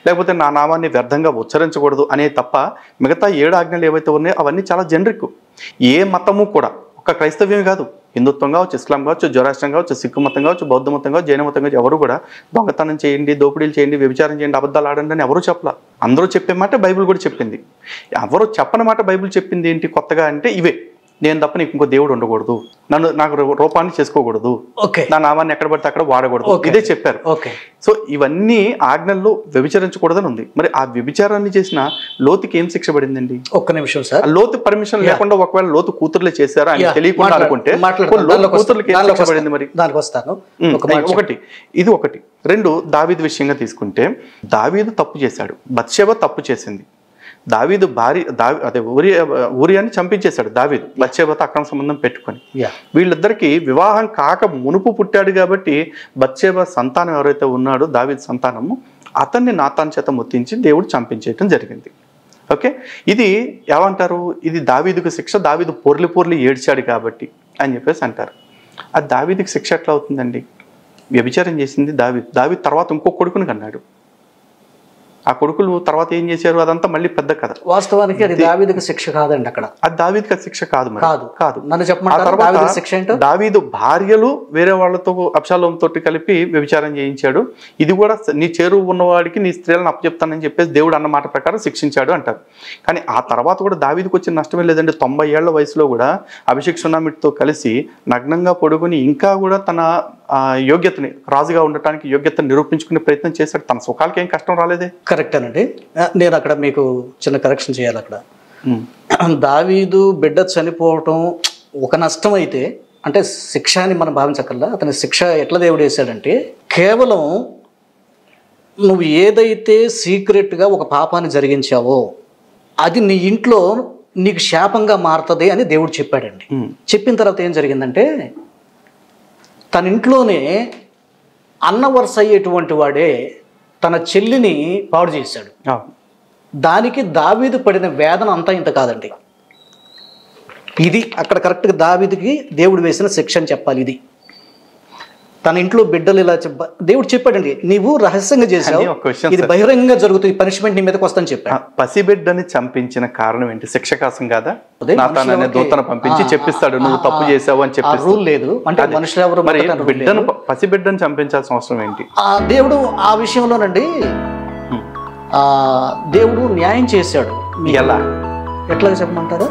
లేకపోతే నా నామాన్ని వ్యర్థంగా ఉచ్చరించకూడదు అనే తప్ప మిగతా 7 ఆజ్ఞలు ఏవైతే ఉన్నాయో అవన్నీ చాలా జనరిక్. ఏ మతము కూడా, ఒక క్రైస్తవ్యం కాదు, హిందుత్వం కావచ్చు, ఇస్లాం కావచ్చు, జొరాస్ట్రం కావచ్చు, సిక్కు మతం కావచ్చు, బౌద్ధ మతం కావచ్చు, జైన మతం కావచ్చు, ఎవరు కూడా దొంగతనం చేయండి, దోపిడీలు చేయండి, వ్యభిచారం చేయండి, అబద్ధాలు ఆడండి అని ఎవరు చెప్పలా. అందరూ చెప్పే మాట బైబిల్ కూడా చెప్పింది. ఎవరు చెప్పని మాట బైబిల్ చెప్పింది ఏంటి కొత్తగా అంటే ఇవే, నేను తప్ప నీకు ఇంకో దేవుడు ఉండకూడదు, నాకు రూపాన్ని చేసుకోకూడదు, నా నామాన్ని ఎక్కడ పడితే అక్కడ వాడకూడదు, ఇదే చెప్పారు. సో ఇవన్నీ ఆజ్ఞల్లో వ్యభిచరించకూడదని ఉంది. మరి ఆ వ్యభిచారాన్ని చేసిన లోతుకి ఏం శిక్ష పడిందండి? ఒక్క నిమిషం సార్. లోతు పర్మిషన్ లేకుండా ఒకవేళ లోతు కూతుర్లే చేశారా అని తెలియకుండా అనుకుంటే కూతుర్లకి ఏం శిక్ష పడింది? మరి దానికి వస్తాను. ఒకటి ఇది, ఒకటి. 2 దావీదు విషయంగా తీసుకుంటే దావీదు తప్పు చేశాడు, బత్షెబ తప్పు చేసింది. దావీదు భార్య అదే ఊరియాని చంపించేశాడు దావీదు బత్షెబతో అక్రమ సంబంధం పెట్టుకొని. వీళ్ళిద్దరికి వివాహం కాక మునుపు పుట్టాడు కాబట్టి బత్షెబ సంతానం ఎవరైతే ఉన్నాడో దావీదు సంతానము, అతన్ని నాతాన్ చేత ముత్తించి దేవుడు చంపించేయటం జరిగింది. ఓకే, ఇది ఏమంటారు? ఇది దావీదుకు శిక్ష, దావీదు పొర్లి ఏడ్చాడు కాబట్టి అని చెప్పేసి అంటారు. అది దావీదుకి శిక్ష ఎట్లా అవుతుందండి? వ్యభిచారం చేసింది దావీదు తర్వాత ఇంకో కొడుకుని కన్నాడు. ఆ కొడుకులు తర్వాత ఏం చేశారు అదంతా మళ్ళీ పెద్ద కథ. వాస్తవానికి అది దావీదుకి శిక్ష కాదండి. అక్కడ అది దావీదుకి శిక్ష కాదు, కాదు. నన్ను చెప్పమంటారా? దావీదు భార్యలు వేరే వాళ్ళతో అబ్షాలోం తోటి కలిపి వ్యభిచారం చేయించాడు. ఇది కూడా నీ చేరువు ఉన్నవాడికి నీ స్త్రీలను అప్పచెప్తానని చెప్పేసి దేవుడు అన్న మాట ప్రకారం శిక్షించాడు అంటారు. కానీ ఆ తర్వాత కూడా దావీదుకు వచ్చిన నష్టమే లేదండి. 90 ఏళ్ల వయసులో కూడా అభిషేక్ సునామితో కలిసి నగ్నంగా పడుకొని ఇంకా కూడా తన యోగ్యతని, రాజుగా ఉండటానికి యోగ్యతను నిరూపించుకునే ప్రయత్నం చేశాడు. తన సుఖాలకి ఏం కష్టం రాలేదే. కరెక్టేనండి. నేను అక్కడ మీకు చిన్న కరెక్షన్ చేయాలి. అక్కడ దావీదు బిడ్డ చనిపోవటం ఒక నష్టం అయితే, అంటే శిక్ష అని మనం భావించకల్లా, అతని శిక్ష ఎట్లా దేవుడు వేశాడంటే, కేవలం నువ్వు ఏదైతే సీక్రెట్గా ఒక పాపాన్ని జరిగించావో అది నీ ఇంట్లో నీకు శాపంగా మారుతుంది అని దేవుడు చెప్పాడండి. చెప్పిన తర్వాత ఏం జరిగిందంటే, తన ఇంట్లోనే అన్న వరుస అయ్యేటువంటి వాడే తన చెల్లిని పాడు చేశాడు. దానికి దావీదు పడిన వేదన అంతా ఇంత కాదండి. ఇది అక్కడ కరెక్ట్గా దావీదుకి దేవుడు వేసిన శిక్ష అని చెప్పాలి. ఇది తన ఇంట్లో బిడ్డలు ఇలా దేవుడు చెప్పాడండి, నీవు రహస్యంగా చేశావు, ఇది బహిరంగంగా జరుగుతుంది, పనిష్మెంట్ నీ మీదకి వస్తాను చెప్పాడు. పసిబిడ్డని చంపించిన కారణం ఏంటి? శిక్ష కోసం కాదా? నాతాన్ అనే దూతను పంపించి చెప్పిస్తాడు నువ్వు తప్పు చేసావు అని చెప్పి. రూల్ లేదు అంటే మనుషులు ఎవరు పసిబిడ్డను చంపించాల్సిన అవసరం ఏంటి? దేవుడు ఆ విషయంలోనండి దేవుడు న్యాయం చేశాడు. ఎలా? ఎట్లాగ చెప్పమంటారా?